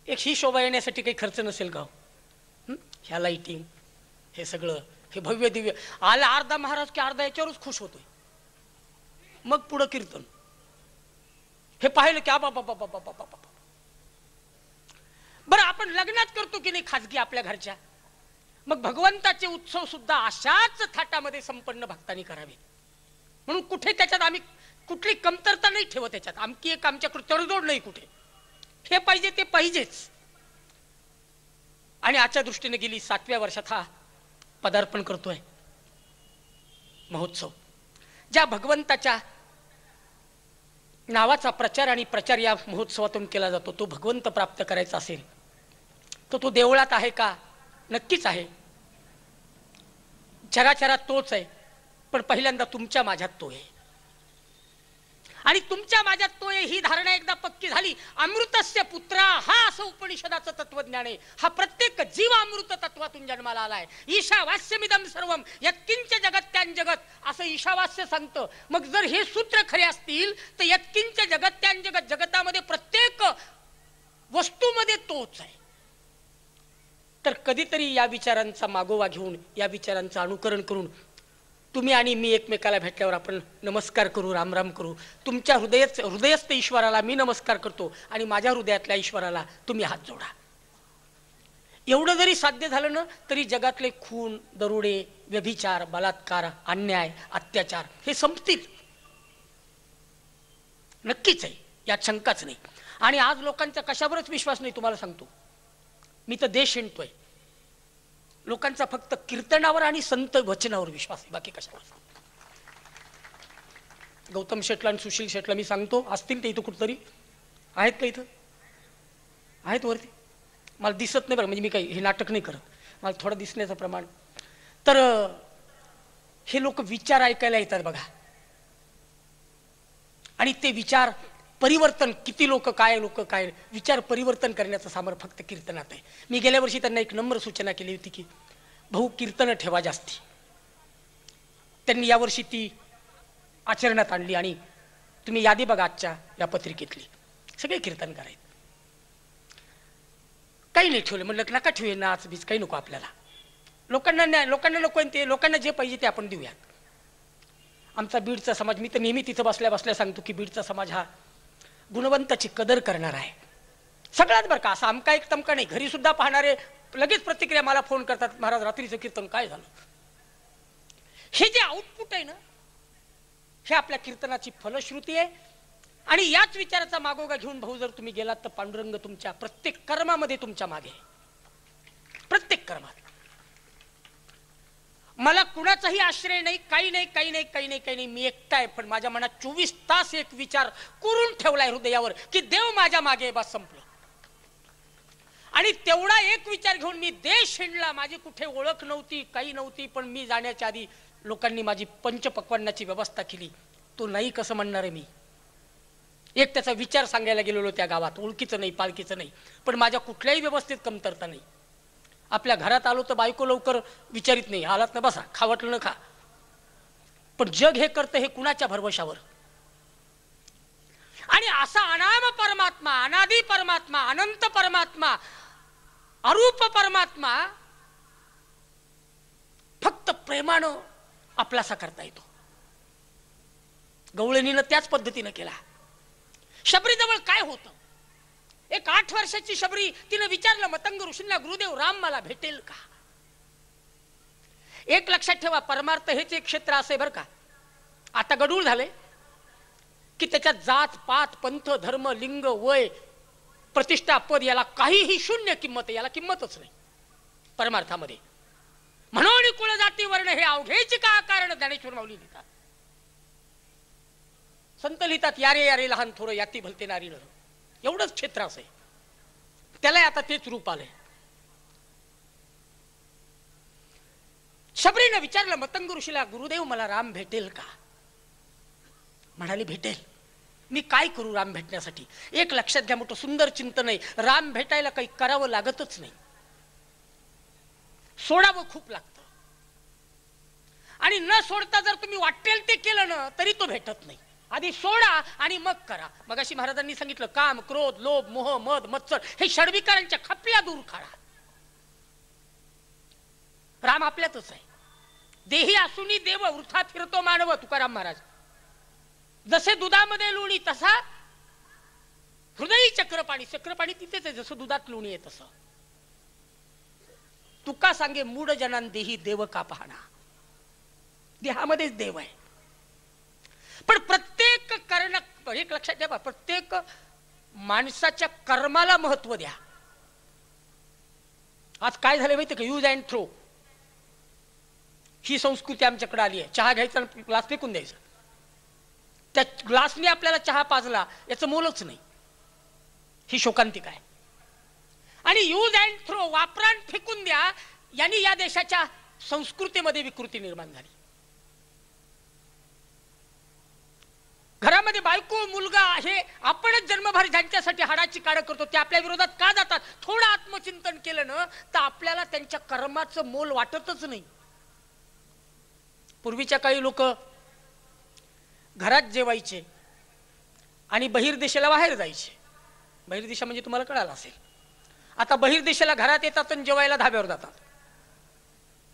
एक ही शोभा येण्यासाठी काही खर्च नसेल का? ह्या लाइटिंग, हे सगळं, हे भव्य दिव्य आला अर्धा महाराज की अर्धा याच्यावरच खुश होतोय. मग पुढं कीर्तन, हे पाहिलं की बाबा बाबा बाबा बाबा. बरं, आपण लग्नात करतो की नाही खाजगी आपल्या घरच्या, मग भगवंताचे उत्सव सुद्धा अशाच थाटामध्ये संपन्न भक्तांनी करावे. म्हणून कुठे त्याच्यात आम्ही कुठली कमतरता नाही ठेवत. त्याच्यात आमची एक आमच्याकडे तडजोड नाही कुठे. हे पाहिजे ते पाहिजेच. आणि आजच्या दृष्टीने गेली 7व्या वर्षात हा पदार्पण करतोय महोत्सव. ज्या भगवंताच्या नावाचा प्रचार आणि प्रचार या महोत्सवातून केला जातो, तो भगवंत प्राप्त करायचा असेल तर तो देवळात आहे का? नक्कीच आहे. जगाचरात तोच आहे, पण पहिल्यांदा तुमच्या माझ्यात तो आहे. आणि तुमच्या माझ्यात तो आहे ही धारणा एकदा पक्की झाली, अमृतस्य पुत्रा, हा असं उपनिषदाचं तत्वज्ञान आहे. हा प्रत्येक जीव अमृत तत्वातून जन्माला आलाय. ईशावास्यमिदं सर्वम यत्किंच जगत्यान जगत, असं ईशावास्य सांगतं. मग जर हे सूत्र खरे असतील तर यत्किंच जगत्यान जगत, जगतामध्ये प्रत्येक वस्तूमध्ये तोच आहे. तर कधीतरी या विचारांचा मागोवा घेऊन, या विचारांचं अनुकरण करून तुम्ही आणि मी एकमेकाला भेटल्यावर आपण नमस्कार करू, रामराम करू. तुमच्या हृदयस्थ ईश्वराला मी नमस्कार करतो आणि माझ्या हृदयातल्या ईश्वराला तुम्ही हात जोडा. एवढं जरी साध्य झालं ना तरी जगातले खून, दरोडे, व्यभिचार, बलात्कार, अन्याय, अत्याचार हे संपतील. नक्कीच आहे, यात शंकाच नाही. आणि आज लोकांचा कशावरच विश्वास नाही तुम्हाला सांगतो मी, तर देश हिंडतोय. लोकांचा फक्त कीर्तनावर आणि संत वचनावर विश्वास आहे, बाकी कशावर. गौतम शेटला आणि सुशील शेटला मी सांगतो, असतील ते इथं कुठतरी आहेत का? इथं आहेत वरती, मला दिसत नाही बरं, म्हणजे मी काही हे नाटक नाही करत, मला थोडं दिसण्याचं प्रमाण. तर हे लोक विचार ऐकायला येतात बघा, आणि ते विचार परिवर्तन, किती लोक काय विचार परिवर्तन करण्याचं सामर्थ्य फक्त कीर्तनात आहे. मी गेल्या वर्षी त्यांना एक नम्र सूचना केली होती की भाऊ कीर्तन ठेवा जास्ती. त्यांनी यावर्षी ती आचरणात आणली आणि तुम्ही यादी बघा आजच्या या पत्रिकेतली, सगळे कीर्तन करायचे. काही नाही ठेवले, म्हणलं नका ठेवूया नाच बीच काही नको आपल्याला. लोकांना नको ते, लोकांना जे पाहिजे ते आपण देऊयात. आमचा बीडचा समाज, मी तर नेहमी तिथं बसल्या बसल्या सांगतो की बीडचा समाज हा गुणवंताची कदर करणार आहे. सगळ्यात बरं का, असं आमका एक तमका नाही. घरी सुद्धा पाहणारे लगेच प्रतिक्रिया मला फोन करतात, महाराज रात्रीचं कीर्तन काय झालं. हे जे आउटपुट आहे ना, हे आपल्या कीर्तनाची फलश्रुती आहे. आणि याच विचाराचा मागोवा घेऊन भाऊ जर तुम्ही गेलात तर पांडुरंग तुमच्या प्रत्येक कर्मामध्ये तुमच्या मागे, प्रत्येक कर्मात. मला कुणाचाही आश्रय नाही, काही नाही. मी एकटा आहे, पण माझ्या मनात 24 तास एक विचार कोरून ठेवलाय हृदयावर की देव माझ्या मागे, बस संपलं. आणि तेवढा एक विचार घेऊन मी देश हिंडला. माझी कुठे ओळख नव्हती, काही नव्हती, पण मी जाण्याच्या आधी लोकांनी माझी पंचपक्वान्नाची व्यवस्था केली. तो नाही कसं म्हणणार आहे मी. एक त्याचा विचार सांगायला गेलेलो त्या गावात, ओळखीचं नाही, पालखीचं नाही, पण माझ्या कुठल्याही व्यवस्थेत कमतरता नाही. आपल्या घरात आलो तर बायको लवकर विचारित नाही, आलात ना बसा, खावटलं न खा. पण जग हे करतं हे कुणाच्या भरवशावर. आणि असा अनाम परमात्मा, अनादी परमात्मा, अनंत परमात्मा, अरूप परमात्मा फक्त प्रेमानं आपलासा करता येतो. गवळणीनं त्याच पद्धतीनं केला. शबरीजवळ काय होतं? एक 8 वर्षाची शबरी, तिनं विचारलं मतंग ऋषींना, गुरुदेव राम मला भेटेल का? एक लक्षात ठेवा, परमार्थ हेच एक क्षेत्र असे बरं का. आता गडूळ झाले की त्याच्यात जात पात, पंथ, धर्म, लिंग, वय, प्रतिष्ठा, पद याला काहीही शून्य किंमत आहे, याला किंमतच नाही परमार्थामध्ये. म्हणून कुळ जाती वर्ण हे अवघेची का कारण ज्ञानेश्वर माऊली लिहितात. संत लिहितात यारे यारे लहान थोर याती भलते नारी नर. एवढंच क्षेत्र असं आहे. त्याला आता तेच रूप आलंय. शबरीनं विचारलं मतंग ऋषीला, गुरुदेव मला राम भेटेल का? म्हणाली भेटेल. मी काय करू राम भेटण्यासाठी? एक लक्षात घ्या, मोठं सुंदर चिंतन आहे. राम भेटायला काही करावं लागतच नाही, सोडावं खूप लागतं. आणि न सोडता जर तुम्ही वाटेल ते केलं ना तरी तो भेटत नाही. आधी सोडा आणि मग करा. मग अशी महाराजांनी सांगितलं, काम क्रोध लोभ मोह मद मत्सर हे षड्विकारांच्या खपल्या दूर काढा. राम आपल्यातच आहे. देही असूनी देव वृथा फिरतो मानव. तुकाराम महाराज. जसे दुधामध्ये लोणी तसा हृदयी चक्रपाणी. चक्रपाणी तिथेच आहे, जसं दुधात लोणी आहे तसं. तुका सांगे मूढ जनान देही देव का पाहणा. देहामध्येच देव आहे. पण प्रत्येक कर्ण, एक लक्षात घ्या, प्रत्येक माणसाच्या कर्माला महत्व द्या. आज काय झालं माहिती का? यूज अँड थ्रो ही संस्कृती आमच्याकडे आली आहे. चहा घ्यायचा ग्लास फेकून द्यायचा. त्या ग्लासने आपल्याला चहा पाजला याचं मोलच नाही. ही शोकांतिक आहे. आणि यूज अँड थ्रो, वापरा आणि फेकून द्या, यांनी या देशाच्या संस्कृतीमध्ये विकृती निर्माण झाली. घरामध्ये बायको मुलगा हे आपणच जन्मभर ज्यांच्यासाठी हाडाची काढ करतो ते आपल्या विरोधात का जातात? थोडं आत्मचिंतन केलं ना तर आपल्याला त्यांच्या कर्माचं मोल वाटतच नाही. पूर्वीच्या काही लोक घरात जेवायचे आणि बहिर्देशाला बाहेर जायचे. बहिर्देशा म्हणजे तुम्हाला कळालं असेल. आता बहिर्देशाला घरात येतात आणि जेवायला धाब्यावर जातात.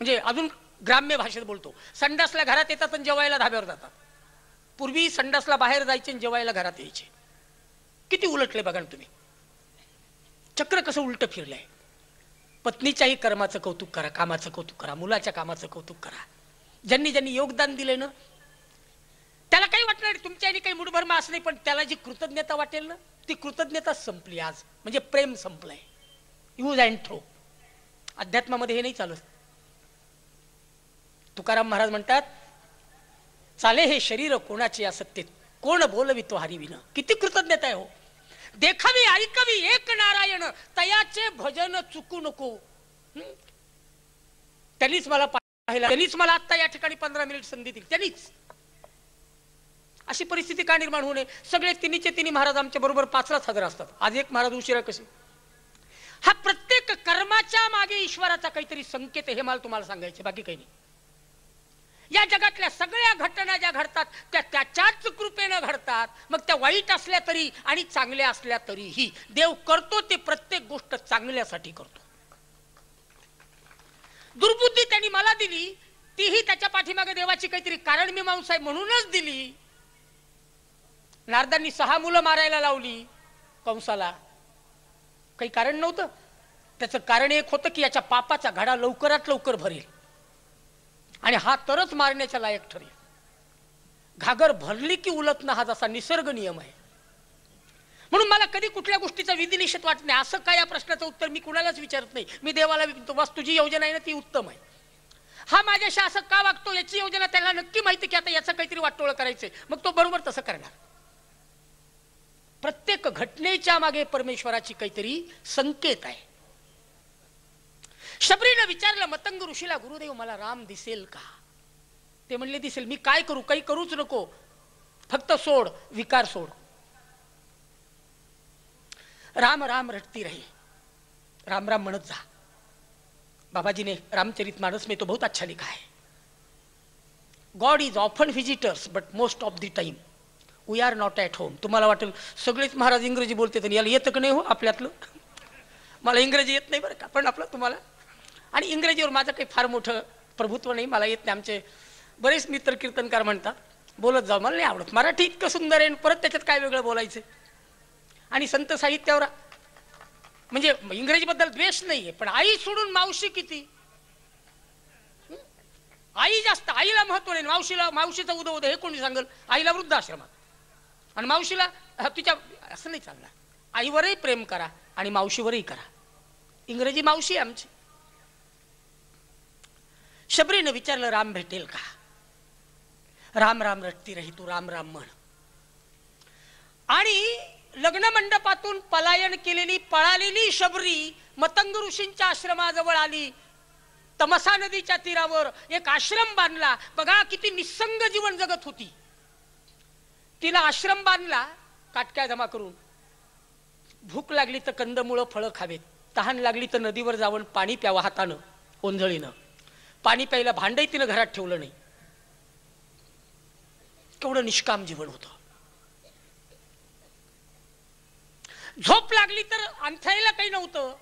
म्हणजे अजून ग्राम्य भाषेत बोलतो, संडासला घरात येतात आणि जेवायला धाब्यावर जातात. पूर्वी संडासला बाहेर जायचे आणि जेवायला घरात यायचे. किती उलटले बघा तुम्ही. चक्र कसं उलट फिरलंय. पत्नीच्याही कर्माचं कौतुक करा, कामाचं कौतुक करा, मुलाच्या कामाचं कौतुक करा. ज्यांनी ज्यांनी योगदान दिले ना त्याला काही वाटणार. तुमच्या काही मुठभर मास नाही, पण त्याला जी कृतज्ञता वाटेल ना ती कृतज्ञता संपली आज. म्हणजे प्रेम संपलंय. Use and throw. अध्यात्मामध्ये हे नाही चालत. तुकाराम महाराज म्हणतात, चाले हे शरीर कोणाचे असत्तेत, कोण बोलवितो हरिविन. किती कृतज्ञता आहे हो. देखावी ऐकावी एक नारायण, तयाचे भजन चुकू नको. त्यांनीच मला पाहिला, त्यांनीच मला आता या ठिकाणी 15 मिनिट संधी दिली, त्यांनीच. अशी परिस्थिती का निर्माण होणे? सगळे तिन्हीचे तिन्ही महाराज आमच्या बरोबर 5लाच हजर असतात. आज एक महाराज उशिरा कसे? हा प्रत्येक कर्माच्या मागे ईश्वराचा काहीतरी संकेत आहे. हे मला तुम्हाला सांगायचे, बाकी काही नाही. या जगातल्या सगळ्या घटना ज्या घडतात त्या त्याच्याच कृपेनं घडतात. मग त्या वाईट असल्या तरी आणि चांगल्या असल्या तरीही देव करतो ते प्रत्येक गोष्ट चांगल्यासाठी करतो. दुर्बुद्धी त्यांनी मला दिली, तीही त्याच्या पाठीमागे देवाची काहीतरी कारण मीमांसा आहे म्हणूनच दिली. नारदांनी 6 मुलं मारायला लावली कंसाला, काही कारण नव्हतं. त्याचं कारण एक होतं की याच्या पापाचा घडा लवकरात लवकर भरेल आणि हा तरच मारण्याच्या लायक ठरेल. घागर भरली की उलटणं हा जसा निसर्ग नियम आहे. म्हणून मला कधी कुठल्या गोष्टीचा विधिनिषेध वाटत नाही. असं काय या प्रश्नाचं उत्तर मी कुणालाच विचारत नाही. मी देवाला विचारतो, बस तुझी योजना आहे ना ती उत्तम आहे. हा माझ्याशी असं का वागतो याची योजना त्याला नक्की माहिती की आता याचं काहीतरी वाटोळं करायचंय, मग तो बरोबर तसं करणार. प्रत्येक घटनेच्या मागे परमेश्वराची काहीतरी संकेत आहे. शबरीनं विचारलं मतंग ऋषीला, गुरुदेव मला राम दिसेल का? ते म्हणले दिसेल. मी काय करू? काही करूच नको, फक्त सोड, विकार सोड. राम राम रटती रही, राम राम म्हणत जा. बाबाजी ने रामचरितमानस में तो बहुत अच्छा लिखा है. God is often visitors but most of the time we are not at home. तुम्हाला वाटेल सगळेच महाराज इंग्रजी बोलते, याला येतं का नाही हो आपल्यातलं? मला इंग्रजी येत नाही बरं का, पण आपलं तुम्हाला. आणि इंग्रजीवर माझं काही फार मोठं प्रभुत्व नाही, मला येत नाही. आमचे बरेच मित्र कीर्तनकार म्हणतात बोलत जाऊ, मला नाही आवडत. मराठी इतकं सुंदर आहे, परत त्याच्यात काय वेगळं बोलायचं. आणि संत साहित्यावर म्हणजे इंग्रजीबद्दल द्वेष नाहीये, पण आई सोडून मावशी किती. आई जास्त, आईला महत्व नाही. मावशीला, मावशीचा उदो उदो हे कोणी सांगल? आईला वृद्धाश्रमात आणि मावशीला तिच्या, असं नाही चालणार. आईवरही प्रेम करा आणि मावशीवरही करा. इंग्रजी मावशी आमची. शबरीने विचारलं राम भेटेल का? राम राम रटती रही तू राम राम म्हण. आणि लग्न मंडपातून पलायन केलेली पळालेली शबरी मतंग ऋषींच्या आश्रमाजवळ आली. तमसा नदीच्या तीरावर एक आश्रम बांधला. बघा किती निसंग जीवन जगत होती. तिला आश्रम बांधला काटक्या जमा करून. भूक लागली तर कंदमुळं फळं खावेत, तहान लागली तर नदीवर जाऊन पाणी प्यावं हातानं ओंजळीनं. पाणी प्यायला भांडही तिनं घरात ठेवलं नाही. केवढं निष्काम जीवन होतं. झोप लागली तर अंथरायला काही नव्हतं.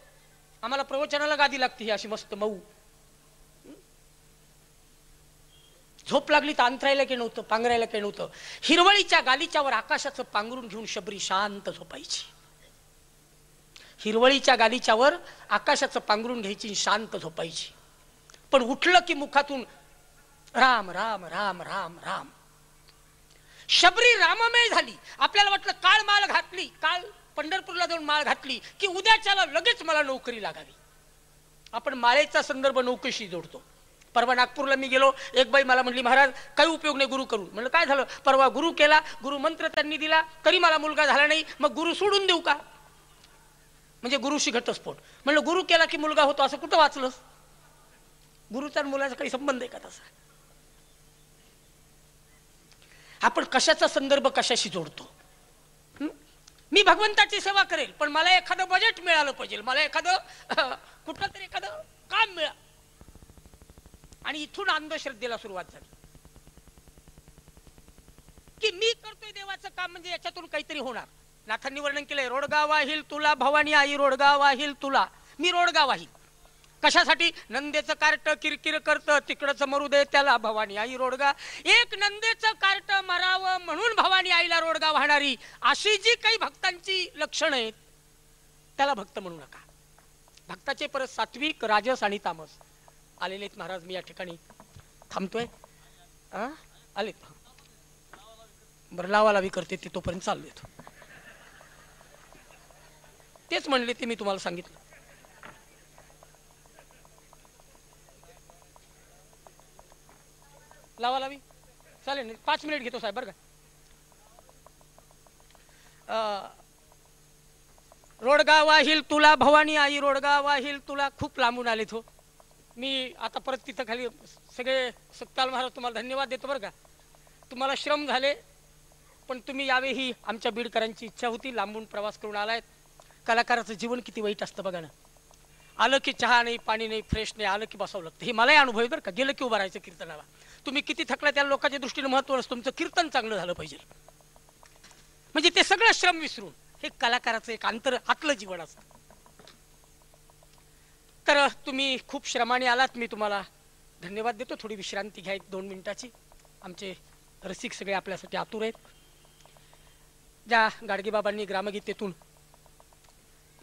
आम्हाला प्रवचनाला गादी लागते ही अशी मस्त मऊ. झोप लागली तर अंथरायला काही नव्हतं, पांघरायला काही नव्हतं. हिरवळीच्या गालीच्यावर आकाशाचं पांघरून घेऊन शबरी शांत झोपायची. हिरवळीच्या गालीच्यावर आकाशाचं पांघरून घ्यायची, शांत झोपायची. पण उठलं की मुखातून राम राम राम राम राम. शबरी राममय झाली. आपल्याला वाटलं काळ माळ घातली, काल पंढरपूरला जाऊन माळ घातली की उद्याच्याला लगेच मला नोकरी लागावी. आपण माळेचा संदर्भ नोकरीशी जोडतो. परवा नागपूरला मी गेलो. एक बाई मला म्हणली, महाराज काही उपयोग नाही गुरु करून. म्हणलं काय झालं? परवा गुरु केला, गुरु मंत्र त्यांनी दिला, तरी मला मुलगा झाला नाही, मग गुरु सोडून देऊ का? म्हणजे गुरुशी घटस्फोट. म्हणलं गुरु केला की मुलगा होतो असं कुठं वाचलं? गुरुचा मुलाचा काही संबंध आहे का तसा? आपण कशाचा संदर्भ कशाशी जोडतो? मी भगवंताची सेवा करेल, पण मला एखादं बजेट मिळालं पाहिजे, मला एखादं कुठलं तरी एखादं काम मिळा. आणि इथून अंधश्रद्धेला सुरुवात झाली की मी करतोय देवाचं काम म्हणजे याच्यातून काहीतरी होणार. नाथांनी वर्णन केलंय, रोडगा वाहील तुला भवानी आई, रोडगा वाहील तुला. मी रोडगा वाहील कशासाठी? नंदेचं कार्ट किरकिर करतं, तिकडचं मरू दे त्याला भवानी आई रोडगा. एक नंदेचं कार्ट मरावं म्हणून भवानी आईला रोडगा वाहणारी अशी जी काही भक्तांची लक्षणं आहेत त्याला भक्त म्हणू नका. भक्ताचे परत सात्विक, राजस आणि तामस आलेले आहेत. महाराज मी या ठिकाणी थांबतोय. आलेत बरं, लावाला बी करते ते तोपर्यंत चालू येतो. तेच म्हणले ते मी तुम्हाला सांगितलं. लावा लावी चालेल, 5 मिनिट घेतो साहेब बरं का. रोडगा वाहील तुला भवानी आई, रोडगा वाहील तुला. खूप लांबून आले तो. मी आता परत तिथं खाली सगळे सत्ताल महाराज तुम्हाला धन्यवाद देतो बरं का. तुम्हाला श्रम झाले, पण तुम्ही यावे ही आमच्या बीडकरांची इच्छा होती. लांबून प्रवास करून आलायत. कलाकाराचं जीवन किती वाईट असतं बघा ना. आलं की चहा नाही, पाणी नाही, फ्रेश नाही, आलं की बसावं लागतं. हे मलाही अनुभव आहे बरं का. गेलं की उभं राहायचं कीर्तनाला. तुम्ही किती थकला त्या लोकांच्या दृष्टीने महत्व नसतं, तुमचं कीर्तन चांगलं झालं पाहिजे. म्हणजे ते सगळं श्रम विसरून हे कलाकाराचं एक आतलं जीवन असतं. तर तुम्ही खूप श्रमाने आलात, मी तुम्हाला धन्यवाद देतो. थोडी विश्रांती घ्या 1-2 मिनिटाची. आमचे रसिक सगळे आपल्यासाठी आतुर आहेत. ज्या गाडगेबाबांनी ग्रामगीतेतून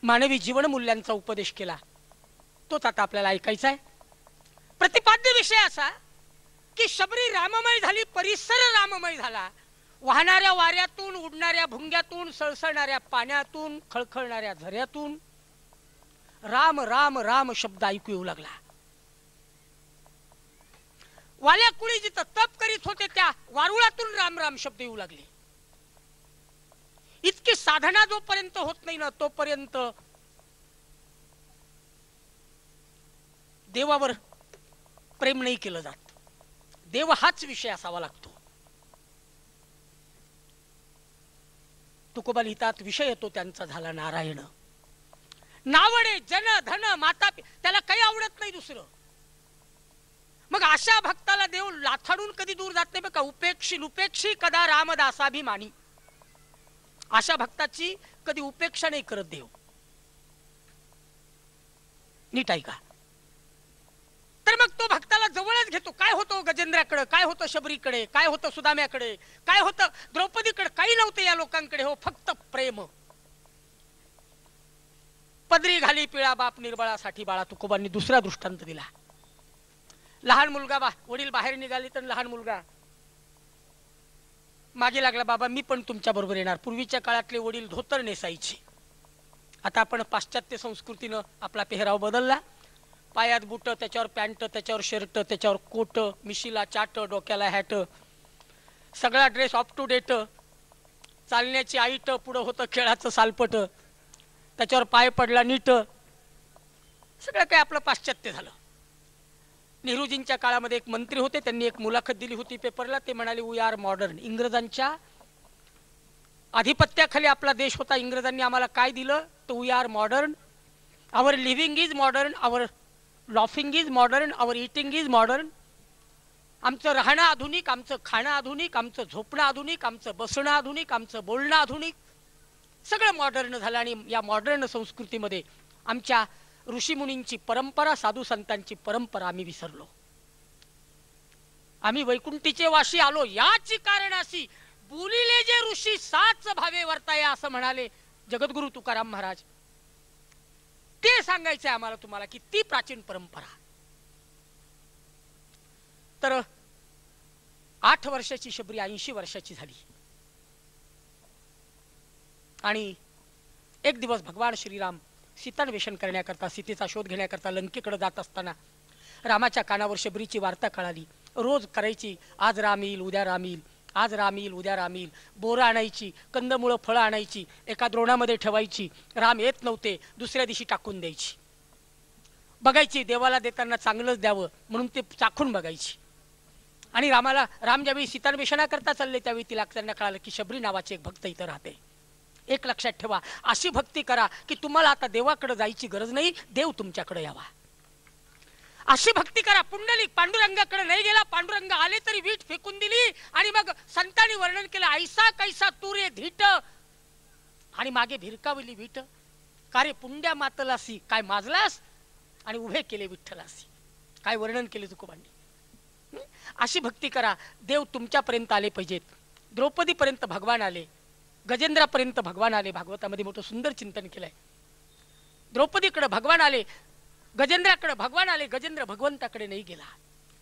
मानवी जीवन मूल्यांचा उपदेश केला तोच आता आपल्याला ऐकायचा आहे. प्रतिपाद्य विषय असा की शबरी राममय झाली, परिसर राममय झाला. वाहणाऱ्या वाऱ्यातून, उडणाऱ्या भुंग्यातून, सळसळणाऱ्या पाण्यातून, खळखळणाऱ्या झऱ्यातून राम राम राम शब्द ऐकू येऊ लागला. वाल्या कुळी जिथं तप करीत होते त्या वारुळातून राम राम शब्द येऊ लागले. इतकी साधना जोपर्यंत होत नाही ना तोपर्यंत देवावर प्रेम नाही केलं जात. देव हाच विषय असावा लागतो. तुकोबा लिहितात, विषय येतो त्यांचा झाला नारायण. नावडे जन धन माता, त्याला काही आवडत नाही दुसरं. मग अशा भक्ताला देव लाथाडून कधी दूर जात नाही बघा. उपेक्षी कदा रामदासाभिमानी. अशा भक्ताची कधी उपेक्षा नाही करत देव. नीट ऐका. तर मग तो भक्ताला जवळच घेतो. काय होतं गजेंद्राकडे, काय होतं शबरीकडे, काय होतं सुदाम्याकडे, काय होतं द्रौपदीकडे? काही नव्हतं या लोकांकडे. हो, फक्त प्रेम. पदरी घाली पिळा बाप निर्बळासाठी बाळा. तुकोबांनी दुसरा दृष्टांत दिला. लहान मुलगा वडील बाहेर निघाले तर लहान मुलगा मागे लागला, बाबा मी पण तुमच्या बरोबर येणार. पूर्वीच्या काळातले वडील धोतर नेसायचे. आता आपण पाश्चात्य संस्कृतीनं आपला पेहराव बदलला. पायात बुट, त्याच्यावर पॅन्ट, त्याच्यावर शर्ट, त्याच्यावर कोट, मिशीला चाट, डोक्याला हॅट, सगळा ड्रेस अप टू डेट, चालण्याची आईट, पुढं होतं खेळाचं सालपट, त्याच्यावर पाय पडला नीट, सगळं काय आपलं पाश्चात्य झालं. नेहरूजींच्या काळामध्ये एक मंत्री होते, त्यांनी एक मुलाखत दिली होती पेपरला. ते म्हणाले वी आर मॉडर्न. इंग्रजांच्या आधिपत्याखाली आपला देश होता. इंग्रजांनी आम्हाला काय दिलं तर we are modern. Our living is modern, our laughing is modern, our eating is modern. आमचं राहणं आधुनिक, आमचं खाणं आधुनिक, आमचं झोपणं आधुनिक, आमचं बसणं आधुनिक, आमचं बोलणं आधुनिक, सगळं मॉडर्न झालं. आणि या मॉडर्न संस्कृतीमध्ये आमच्या ऋषीमुनींची परंपरा, साधू संतांची परंपरा आम्ही विसरलो. आम्ही वैकुंठीचे वाशी आलो याची कारण अशी, बोलिले जे ऋषी साच भावे वर्ताया, असं म्हणाले जगद्गुरु तुकाराम महाराज. ते सांगायचंय आम्हाला तुम्हाला की ती प्राचीन परंपरा. तर 8 वर्षाची शबरी 80 वर्षाची झाली. आणि एक दिवस भगवान श्रीराम सीतान्वेषण करण्याकरता, सीतेचा शोध घेण्याकरता लंकेकडे जात असताना रामाच्या कानावर शबरीची वार्ता कळाली. रोज करायची, आज राम येईल, उद्या राम येईल, आज राम येईल, उद्या राम येईल. बोरं आणायची, कंदमुळं फळं आणायची, एका द्रोणामध्ये ठेवायची. राम येत नव्हते, दुसऱ्या दिवशी टाकून द्यायची. बघायची देवाला देताना चांगलंच द्यावं म्हणून ते चाखून बघायची. आणि राम ज्यावेळी सीतान्वेषणाकरता चालले त्यावेळी तिला त्यांना कळालं की शबरी नावाचे एक भक्त इथं राहते. एक लक्षात ठेवा, अशी भक्ती करा की तुम्हाला आता देवाकडे जायची गरज नाही, देव तुमच्याकडे यावा. अशी भक्ती करा. पुंडलिक पांडुरंगाकडे नाही गेला, पांडुरंग आले तरी वीट फेकून दिली. आणि मग संतांनी वर्णन केलं, ऐसा कैसा तू रे धीट, आणि मागे भिरकावली वीट. का रे पुंड्या मातलासी, काय माजलास आणि उभे केले विठ्ठलासी. काय वर्णन केले तुकोबांनी. अशी भक्ती करा, देव तुमच्यापर्यंत आले पाहिजेत. द्रौपदीपर्यंत भगवान आले, गजेंद्रापर्यंत भगवान आले. भागवतामध्ये मोठं सुंदर चिंतन केलंय. द्रौपदीकडे भगवान आले, गजेंद्राकडे भगवान आले, गजेंद्र भगवंताकडे नाही गेला.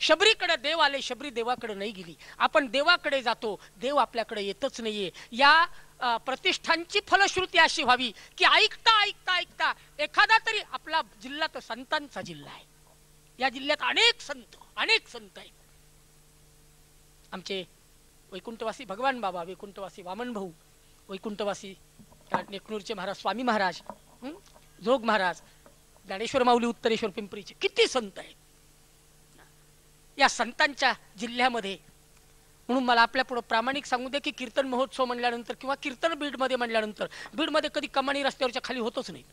शबरीकडे देव आले, शबरी देवाकडे नाही गेली. आपण देवाकडे जातो, देव आपल्याकडे येतच नाहीये. या प्रतिष्ठांची फलश्रुती अशी व्हावी की ऐकता ऐकता ऐकता एखादा तरी, आपला जिल्हा तर संतांचा जिल्हा आहे. या जिल्ह्यात अनेक संत आहेत. आमचे वैकुंठवासी भगवान बाबा, वैकुंठवासी वामन भाऊ, वैकुंठवासी नेकनूरचे महाराज स्वामी महाराज, जोग महाराज, ज्ञानेश्वर माऊली उत्तरेश्वर पिंपरीचे, किती संत आहेत या संतांच्या जिल्ह्यामध्ये. म्हणून मला आपल्या पुढे प्रामाणिक सांगू दे की कीर्तन महोत्सव म्हणल्यानंतर किंवा कीर्तन बीडमध्ये म्हणल्यानंतर, बीडमध्ये कधी कमानी रस्त्यावरच्या खाली होतच नाही.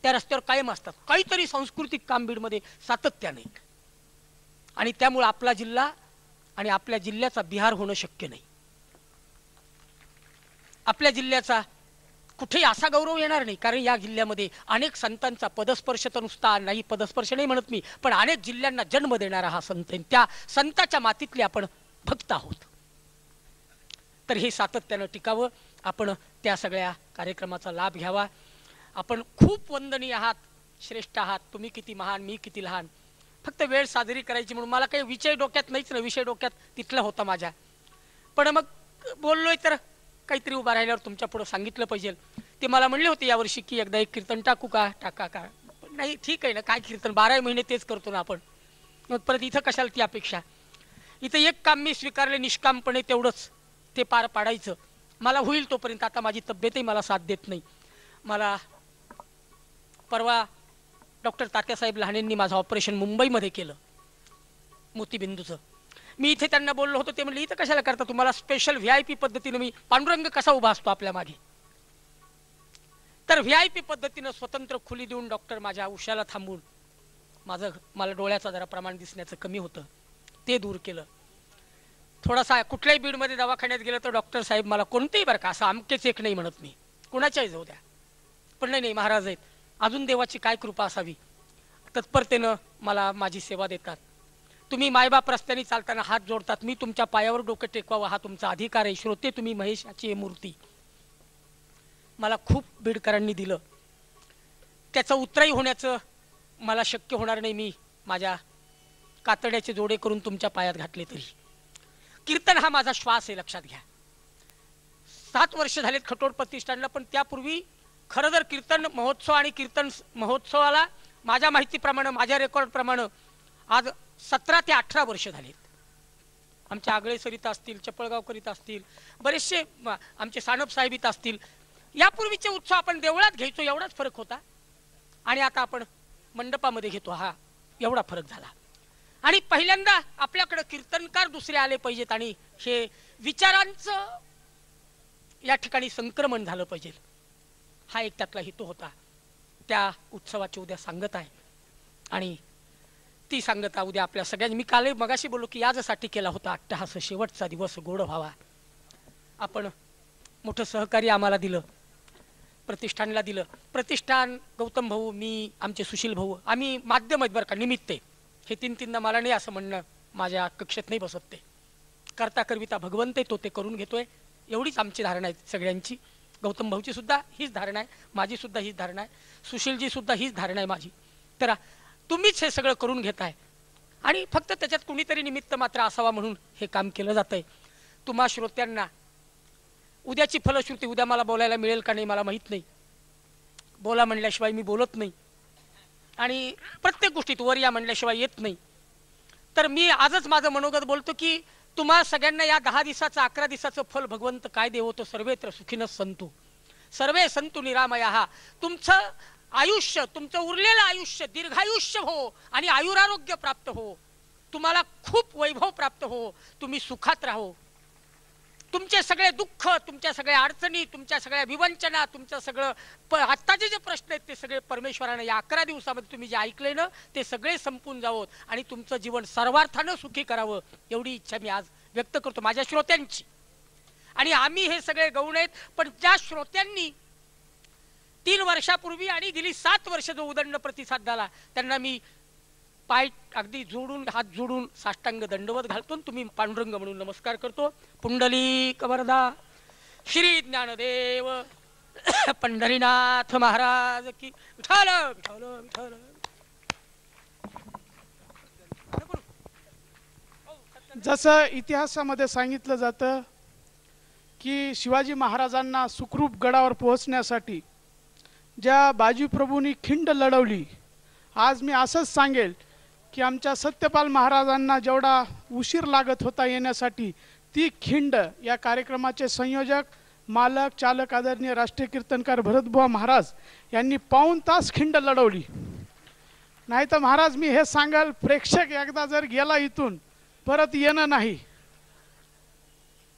त्या रस्त्यावर कायम असतात काहीतरी सांस्कृतिक काम बीडमध्ये सातत्याने. आणि त्यामुळे आपला जिल्हा आणि आपल्या जिल्ह्याचा बिहार होणं शक्य नाही. आपल्या जिल्ह्याचा कुठेही असा गौरव येणार नाही, कारण या जिल्ह्यामध्ये अनेक संतांचा पदस्पर्श तर नुसता नाही, पदस्पर्श नाही म्हणत मी, पण अनेक जिल्ह्यांना जन्म देणारा हा संत आहे. त्या संताच्या मातीतले आपण भक्त आहोत. तर हे सातत्यानं टिकावं. आपण त्या सगळ्या कार्यक्रमाचा लाभ घ्यावा. आपण खूप वंदनीय आहात, श्रेष्ठ आहात. तुम्ही किती महान, मी किती लहान. फक्त वेळ साजरी करायची म्हणून मला काही विषय डोक्यात नाहीच ना. विषय डोक्यात तिथला होता माझ्या, पण मग बोललोय तर काहीतरी उभा राहिल्यावर तुमच्या पुढे सांगितलं पाहिजे. ते मला म्हणले होते यावर्षी की एकदा एक कीर्तन टाकू का, टाका का. नाही, ठीक आहे ना, काय कीर्तन 12 महिने तेच करतो ना आपण, मग परत इथं कशाला ती अपेक्षा. इथं एक काम मी स्वीकारले निष्कामपणे, तेवढंच ते पार पाडायचं. मला होईल तोपर्यंत. आता माझी तब्येतही मला साथ देत नाही. मला परवा डॉक्टर तात्यासाहेब लहानेंनी माझं ऑपरेशन मुंबईमध्ये केलं, मोतीबिंदूचं. मी इथे त्यांना बोललो होतो, ते म्हणले इथं कशाला करता, तुम्हाला स्पेशल VIP पद्धतीने मी, पांडुरंग कसा उभा असतो आपल्या मागे, तर VIP पद्धतीनं स्वतंत्र खुली देऊन डॉक्टर माझ्या उशाला थांबून मला डोळ्याचा जरा प्रमाण दिसण्याचं कमी होतं ते दूर केलं. थोडासा कुठल्याही बीडमध्ये दवाखान्यात गेलं तर डॉक्टर साहेब मला कोणतेही बरं का, असं अमकेच एक नाही म्हणत मी, कुणाच्याही जाऊ द्या, पण नाही महाराज आहेत, अजून देवाची काय कृपा असावी, तत्परतेनं मला माझी सेवा देतात. तुम्ही मायबाप रस्त्याने चालताना हात जोडतात, मी तुमच्या पायावर डोकं टेकवावं हा तुमचा अधिकार आहे. श्रोते तुम्ही महेशाची मूर्ती. मला खूप बीडकरांनी दिलं, त्याचं उतराई होण्याचं मला शक्य होणार नाही. मी माझ्या कातड्याचे जोडे करून तुमच्या पायात घातले तरी. कीर्तन हा माझा श्वास आहे, लक्षात घ्या. 7 वर्ष झालेत खटोड प्रतिष्ठानला, पण त्यापूर्वी खरं जर कीर्तन महोत्सव आणि कीर्तन महोत्सवाला माझ्या माहितीप्रमाणे, माझ्या रेकॉर्डप्रमाणे आज 17 ते 18 वर्ष झालीत. आमच्या आगळेसरीत असतील, चपळगावकरीत असतील, बरेचसे आमचे सानप साहेबीत असतील. यापूर्वीचे उत्सव आपण देवळात घ्यायचो, एवढाच फरक होता. आणि आता आपण मंडपामध्ये घेतो, हा एवढा फरक झाला. आणि पहिल्यांदा आपल्याकडे कीर्तनकार दुसरे आले पाहिजेत आणि हे विचारांचं या ठिकाणी संक्रमण झालं पाहिजे. हा एक त्यातला हेतू होता. त्या उत्सवाची उद्या सांगता आहे आणि ती सांगता उद्या आपल्या सगळ्यांनी, मी काल मगाशी बोललो की यासाठी केला होता. अट्टहास शेवटचा दिवस गोड व्हावा. आपण मोठं सहकार्य आम्हाला दिलं, प्रतिष्ठानला दिलं. प्रतिष्ठान, गौतम भाऊ, मी, आमचे सुशील भाऊ, आम्ही माध्यम आहेत बरं का, निमित्त आहे. हे तीन मला नाही असं म्हणणं माझ्या कक्षेत नाही बसत. ते करता करविता भगवंत आहे, तो ते करून घेतोय, एवढीच आमची धारणा आहे सगळ्यांची. गौतम भाऊची सुद्धा हीच धारणा आहे, माझी सुद्धा हीच धारणा आहे, सुशीलजी सुद्धा हीच धारणा आहे माझी. तर तुम्हीच हे सगळं करून घेताय आणि फक्त त्याच्यात कुणीतरी निमित्त मात्र असावा म्हणून हे काम केलं जातंय. तुम्हा श्रोत्यांना उद्याची फलश्रुती, उद्या मला बोलायला मिळेल का नाही मला माहीत नाही. बोला म्हणल्याशिवाय मी बोलत नाही आणि प्रत्येक गोष्टीत वर या म्हणल्याशिवाय येत नाही. तर मी आजच माझं मनोगत बोलतो की तुम्हा सगळ्यांना या 10 दिवसाचं 11 दिवसाचं फल भगवंत काय देवतो, सर्वेत्र सुखीनः सन्तु, सर्वे सन्तु निरामयाः. तुमचं आयुष्य, तुमचं उरलेलं आयुष्य दीर्घायुष्य हो आणि आयुरारोग्य प्राप्त हो, तुम्हाला खूप वैभव प्राप्त हो, तुम्ही सुखात राहो. तुमचे सगळे दुःख, तुमच्या सगळ्या अडचणी, तुमच्या सगळ्या विवंचना, तुमचं सगळं आत्ताचे जे प्रश्न आहेत ते सगळे परमेश्वराने या 11 दिवसामध्ये तुम्ही जे ऐकले ना ते सगळे संपून जावोत आणि तुमचं जीवन सर्वार्थानं सुखी करावं एवढी इच्छा मी आज व्यक्त करतो माझ्या श्रोत्यांची. आणि आम्ही हे सगळे गौण आहेत, पण ज्या श्रोत्यांनी 3 वर्षापूर्वी आणि गेली 7 वर्ष जो उदंड प्रतिसाद झाला त्यांना मी पाय अगदी जोडून, हात जोडून साष्टांग दंडवत घालतो. तुम्ही पांडुरंग म्हणून नमस्कार करतो. पुंडलिक वरदा श्री ज्ञानदेव पंढरीनाथ महाराज की. विठ्ठल विठ्ठल विठ्ठल. जसं इतिहासामध्ये सांगितलं जातं की शिवाजी महाराजांना सुखरूप गडावर पोहोचण्यासाठी ज्या बाजीप्रभूंनी खिंड लढवली, आज मी असंच सांगेल की आमच्या सत्यपाल महाराजांना जेवढा उशीर लागत होता येण्यासाठी, ती खिंड या कार्यक्रमाचे संयोजक, मालक, चालक आदरणीय राष्ट्रीय कीर्तनकार भरतबुवा महाराज यांनी 1.5 तास खिंड लढवली. नाही तर महाराज मी हे सांगाल, प्रेक्षक एकदा जर गेला इथून परत येणं नाही.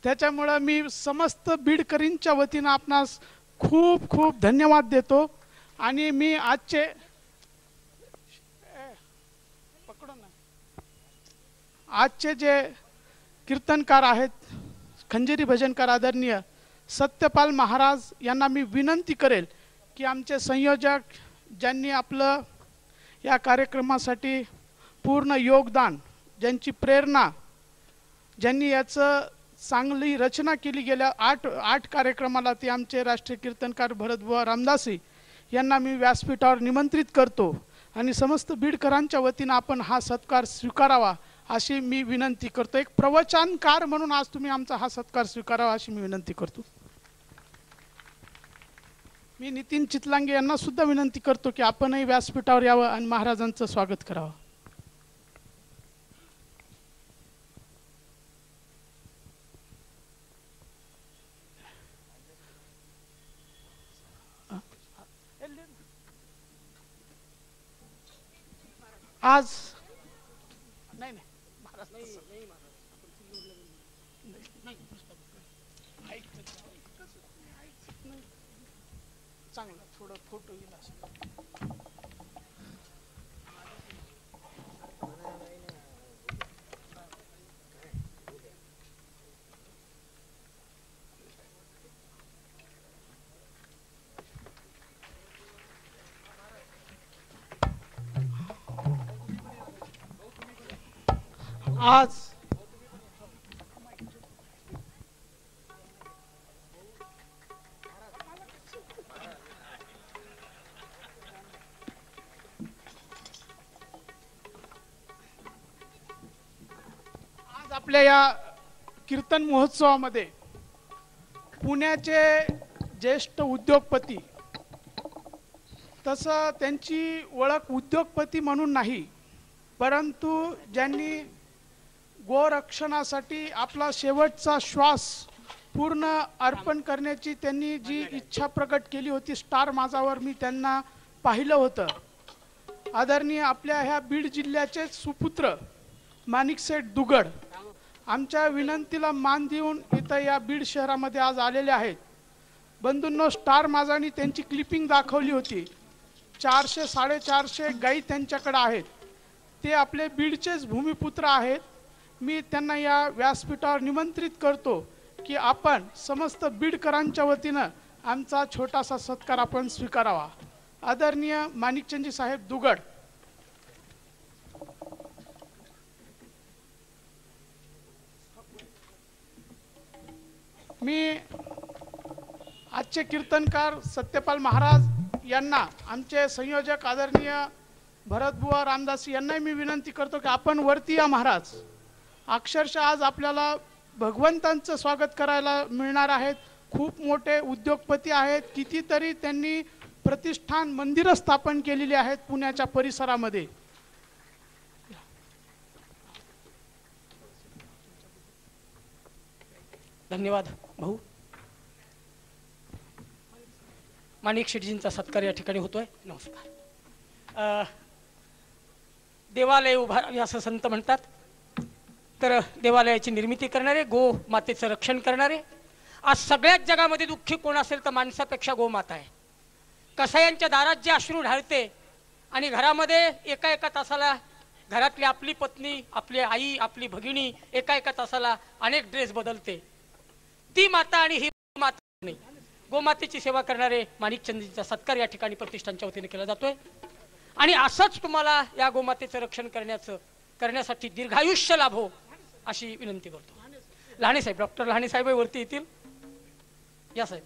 त्याच्यामुळं मी समस्त बीडकरींच्या वतीनं आपणास खूप खूप धन्यवाद देतो. आणि मी आजचे जे कीर्तनकार आहेत, खंजेरी भजनकार आदरणीय सत्यपाल महाराज यांना मी विनंती करेल की आमचे संयोजक, ज्यांनी आपलं या कार्यक्रमासाठी पूर्ण योगदान, ज्यांची प्रेरणा, ज्यांनी याचं चांगली रचना केली गेल्या 8 कार्यक्रमाला, ते आमचे राष्ट्रीय कीर्तनकार भरतबुवा रामदासी यांना मी व्यासपीठावर निमंत्रित करतो आणि समस्त बीडकरांच्या वतीनं आपण हा सत्कार स्वीकारावा अशी मी विनंती करतो. एक प्रवचनकार म्हणून आज तुम्ही आमचा हा सत्कार स्वीकारावा अशी मी विनंती करतो. मी नितीन चितलांगे यांना सुद्धा विनंती करतो की आपणही व्यासपीठावर यावं आणि महाराजांचं स्वागत करावं. आज नाही नाही महाराज चांगलं थोडं फोटो येईल असं. आज आपल्या या कीर्तन महोत्सवामध्ये पुण्याचे ज्येष्ठ उद्योगपती तसं त्यांची ओळख उद्योगपती म्हणून नाही, परंतु ज्यांनी गोरक्षणासाठी आपला शेवटचा श्वास पूर्ण अर्पण करण्याची त्यांनी जी इच्छा प्रकट केली होती, स्टार माझावर मी त्यांना पाहिलं होतं. आदरणीय आपल्या ह्या बीड जिल्ह्याचे सुपुत्र माणिकशेठ दुगड आमच्या विनंतीला मान देऊन इथं या बीड शहरामध्ये आज आलेले आहेत. बंधूंनो, स्टार माझानी त्यांची क्लिपिंग दाखवली होती. 400-450 गायी त्यांच्याकडे आहेत. ते आपले बीडचेच भूमिपुत्र आहेत. मी त्यांना या व्यासपीठावर निमंत्रित करतो की आपण समस्त बीडकरांच्या वतीनं आमचा छोटासा सत्कार आपण स्वीकारावा. आदरणीय माणिकचंदजी साहेब दुगड. मी आजचे कीर्तनकार सत्यपाल महाराज यांना, आमचे संयोजक आदरणीय भरतबुवा रामदासी यांनाही मी विनंती करतो की आपण वरती या महाराज. अक्षरशः आज आपल्याला भगवंतांचं स्वागत करायला मिळणार आहेत. खूप मोठे उद्योगपती आहेत. कितीतरी त्यांनी प्रतिष्ठान मंदिरं स्थापन केलेली आहेत पुण्याच्या परिसरामध्ये. धन्यवाद भाऊ. माणिक शेटजींचा सत्कार या ठिकाणी होतोय. नमस्कार. देवालय उभारावे असं संत म्हणतात. तर देवालयाची निर्मिती करणारे, गो मातेचं रक्षण करणारे. आज सगळ्याच जगामध्ये दुःखी कोण असेल तर माणसापेक्षा गोमाता आहे. कसायांच्या दारात जे अश्रू ढाळते आणि घरामध्ये एका एका तासाला घरातली आपली पत्नी, आपली आई, आपली भगिनी एका एका तासाला अनेक ड्रेस बदलते, ती माता आणि ही माता नाही. गोमातेची सेवा करणारे माणिकचंदजींचा सत्कार या ठिकाणी प्रतिष्ठानच्या वतीने केला जातोय. आणि असंच तुम्हाला या गोमातेचं रक्षण करण्यासाठी दीर्घायुष्य लाभो अशी विनंती करतो. लहाने साहेब, डॉक्टर लहाने साहेब वरती येतील. या साहेब.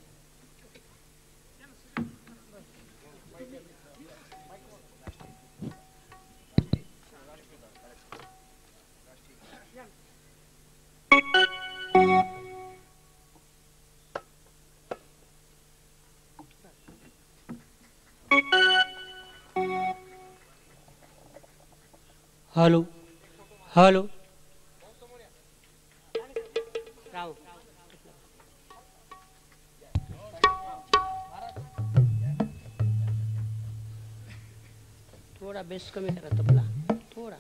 Hello hello. थोडा बेस कमी करा तबला थोडा.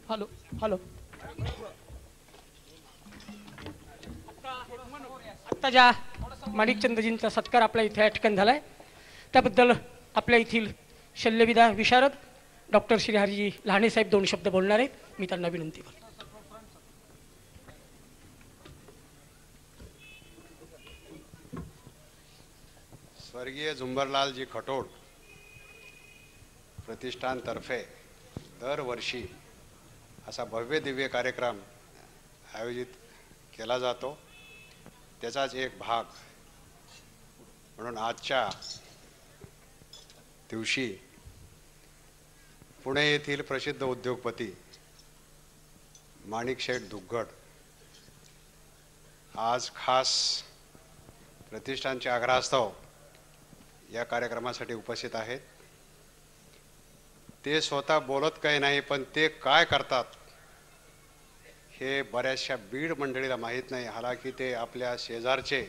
Hello hello. आता ज्या माणिकचंदजींचा सत्कार आपल्या इथे या ठिकाणी झालाय त्याबद्दल आपल्या येथील शल्यविदा विशारद डॉक्टर श्री हरिजी लहाने साहेब 2 शब्द बोलणार आहेत. मी त्यांना विनंती करतो. स्वर्गीय झुंबरलालजी खटोड प्रतिष्ठानतर्फे दरवर्षी असा भव्य दिव्य कार्यक्रम आयोजित केला जातो. त्याचाच एक भाग म्हणून आजच्या दिवशी पुणे येथील प्रसिद्ध उद्योगपती माणिकशेठ दुग्गड आज खास प्रतिष्ठानच्या आग्रहास्तव या कार्यक्रमासाठी उपस्थित आहेत. ते स्वतः बोलत काही नाही, पण ते काय करतात हे बऱ्याचशा बीड मंडळीला माहीत नाही. हालाकी ते आपल्या शेजारचे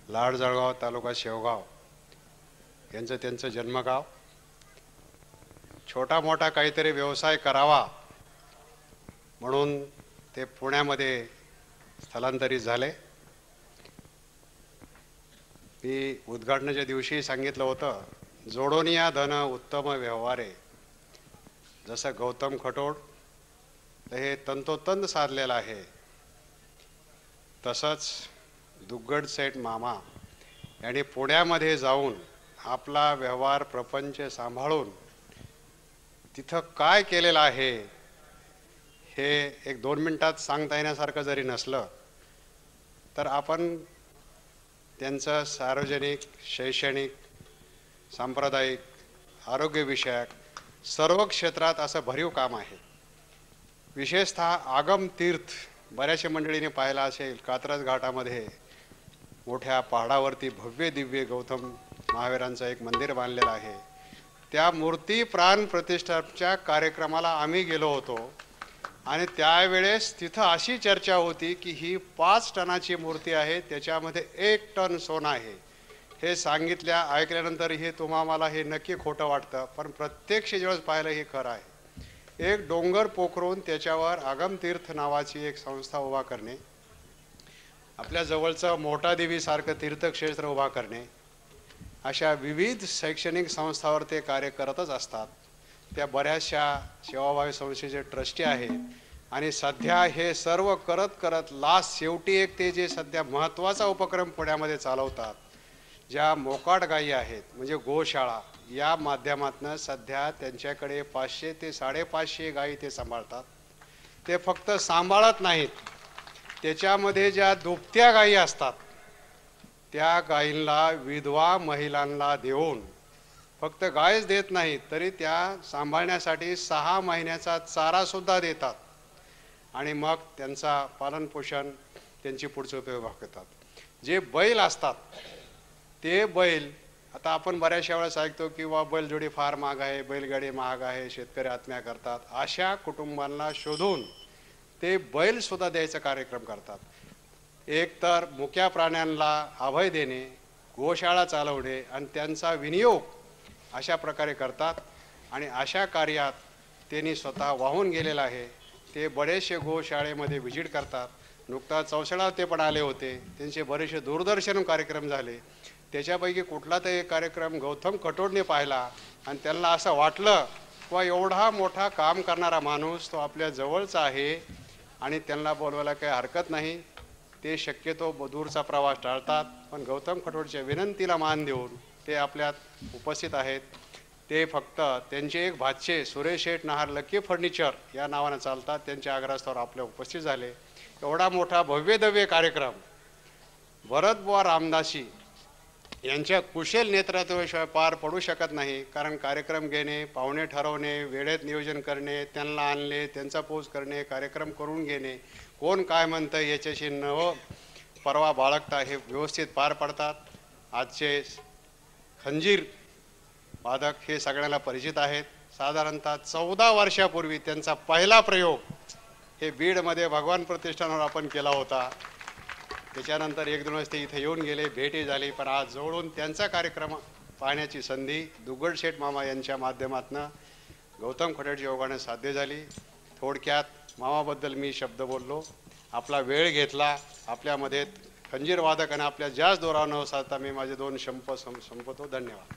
लाड जळगाव तालुका शेवगाव यांचं त्यांचं जन्मगाव, छोटा मोठा काहीतरी व्यवसाय करावा म्हणून ते पुण्यामध्ये स्थलांतरित झाले. मी उद्घाटनाच्या दिवशी सांगितलं होतं जोडोनिया धन उत्तम व्यवहारे, जसं गौतम खटोड हे तंतोतंत साधलेलं आहे, तसंच दुग्गड सेठ मामा यांनी पुण्यामध्ये जाऊन आपला व्यवहार प्रपंच सांभाळून तिथं काय केलेलं आहे हे एक 2 मिनिटात सांगता येण्यासारखं जरी नसलं तर आपण त्यांचं सार्वजनिक, शैक्षणिक, सांप्रदायिक, आरोग्यविषयक सर्व क्षेत्रात असं भरीव काम आहे. विशेषतः आगम तीर्थ बऱ्याचशा मंडळीने पाहिला असेल. कात्रज घाटामध्ये मोठ्या पहाडावरती भव्य दिव्य गौतम महावीरांचं एक मंदिर बांधलेलं आहे. त्या मूर्ती प्राण प्रतिष्ठापच्या कार्यक्रमाला आम्ही गेलो होतो आणि त्यावेळेस तिथं अशी चर्चा होती की ही 5 टनाची मूर्ती आहे, त्याच्यामध्ये 1 टन सोनं आहे. हे ऐकल्यानंतर हे मला हे नक्की खोटं वाटतं, पण प्रत्यक्ष ज्यावेळेस पाहिलं हे खरं आहे. एक डोंगर पोखरून त्याच्यावर आगमतीर्थ नावाची एक संस्था उभा करणे, आपल्या जवळचं मोठा देवीसारखं तीर्थक्षेत्र उभा करणे, अशा विविध शैक्षणिक संस्थांवर ते कार्य करतच असतात. त्या बऱ्याचशा सेवाभावी संस्थेचे ट्रस्टी आहेत आणि सध्या हे सर्व करत करत शेवटी एक ते जे सध्या महत्त्वाचा उपक्रम पुण्यामध्ये चालवतात, ज्या मोकाट गायी आहेत म्हणजे गोशाळा, या माध्यमातून सध्या त्यांच्याकडे 500 ते 550 गायी ते सांभाळतात. ते फक्त सांभाळत नाहीत, त्याच्यामध्ये ज्या दुभत्या गायी असतात त्या गायींना विधवा महिलांना देऊन, फक्त गायच देत नाहीत तरी त्या सांभाळण्यासाठी 6 महिन्याचा चारा सुद्धा देतात आणि मग त्यांचा पालनपोषण, त्यांची पुढचे उपयोग करतात. जे बैल असतात ते बैल, आता आपण बऱ्याचशा वेळेस ऐकतो की बैलजोडी फार महाग आहे, बैलगाडी महाग आहे, शेतकरी आत्महत्या करतात. अशा कुटुंबांना शोधून ते बैल सुद्धा द्यायचा कार्यक्रम करतात. एक तर मुक्या प्राण्यांना अभय देणे, गोशाळा चालवणे आणि त्यांचा विनियोग अशा प्रकारे करतात. आणि अशा कार्यात त्यांनी स्वतः वाहून गेलेला आहे. ते बरेचसे गोशाळेमध्ये व्हिजिट करतात. नुकताच चौसळा ते पण आले होते, त्यांचे बरेचसे दूरदर्शन कार्यक्रम झाले. त्याच्यापैकी कुठला तरी कार्यक्रम गौतम खटोडने पाहिला आणि त्यांना असं वाटलं किंवा एवढा मोठा काम करणारा माणूस तो आपल्या जवळचा आहे आणि त्यांना बोलवायला काही हरकत नाही. ते शक्यतो दूरचा प्रवास टाळतात, पण गौतम खटोडच्या विनंतीला मान देऊन ते आपल्यात उपस्थित आहेत. ते फक्त त्यांचे एक भाचे सुरेश शेठ नहार लकी फर्निचर या नावाने चालतात, त्यांच्या आग्रहास्तवर आपल्या उपस्थित झाले. एवढा मोठा भव्यदिव्य कार्यक्रम भरतबुवा रामदासी यांच्या कुशल नेतृत्वाशिवाय पार पडू शकत नाही. कारण कार्यक्रम घेणे, पाहुणे ठरवणे, वेळेत नियोजन करणे, त्यांना आणले, त्यांचा पोच करणे, कार्यक्रम करून घेणे, कोण काय म्हणतं याच्याशी न परवा बाळगता हे व्यवस्थित पार पडतात. आजचे खंजीर वादक हे सगळ्यांना परिचित आहेत. साधारणतः 14 वर्षापूर्वी त्यांचा पहिला प्रयोग हे बीडमध्ये भगवान प्रतिष्ठानावर आपण केला होता. त्याच्यानंतर 1-2 वेळेस ते इथे येऊन गेले, भेटी झाली, पण आज जवळून त्यांचा कार्यक्रम पाहण्याची संधी दुग्गड शेठ मामा यांच्या माध्यमातून गौतम खटोडच्या योगाने साध्य झाली. थोडक्यात मामाबद्दल मी शब्द बोललो, आपला वेळ घेतला. आपल्यामध्ये खंजीर वादक आणि आपल्या जास्त दोरावर न साधता मी माझे 2 संपतो. धन्यवाद.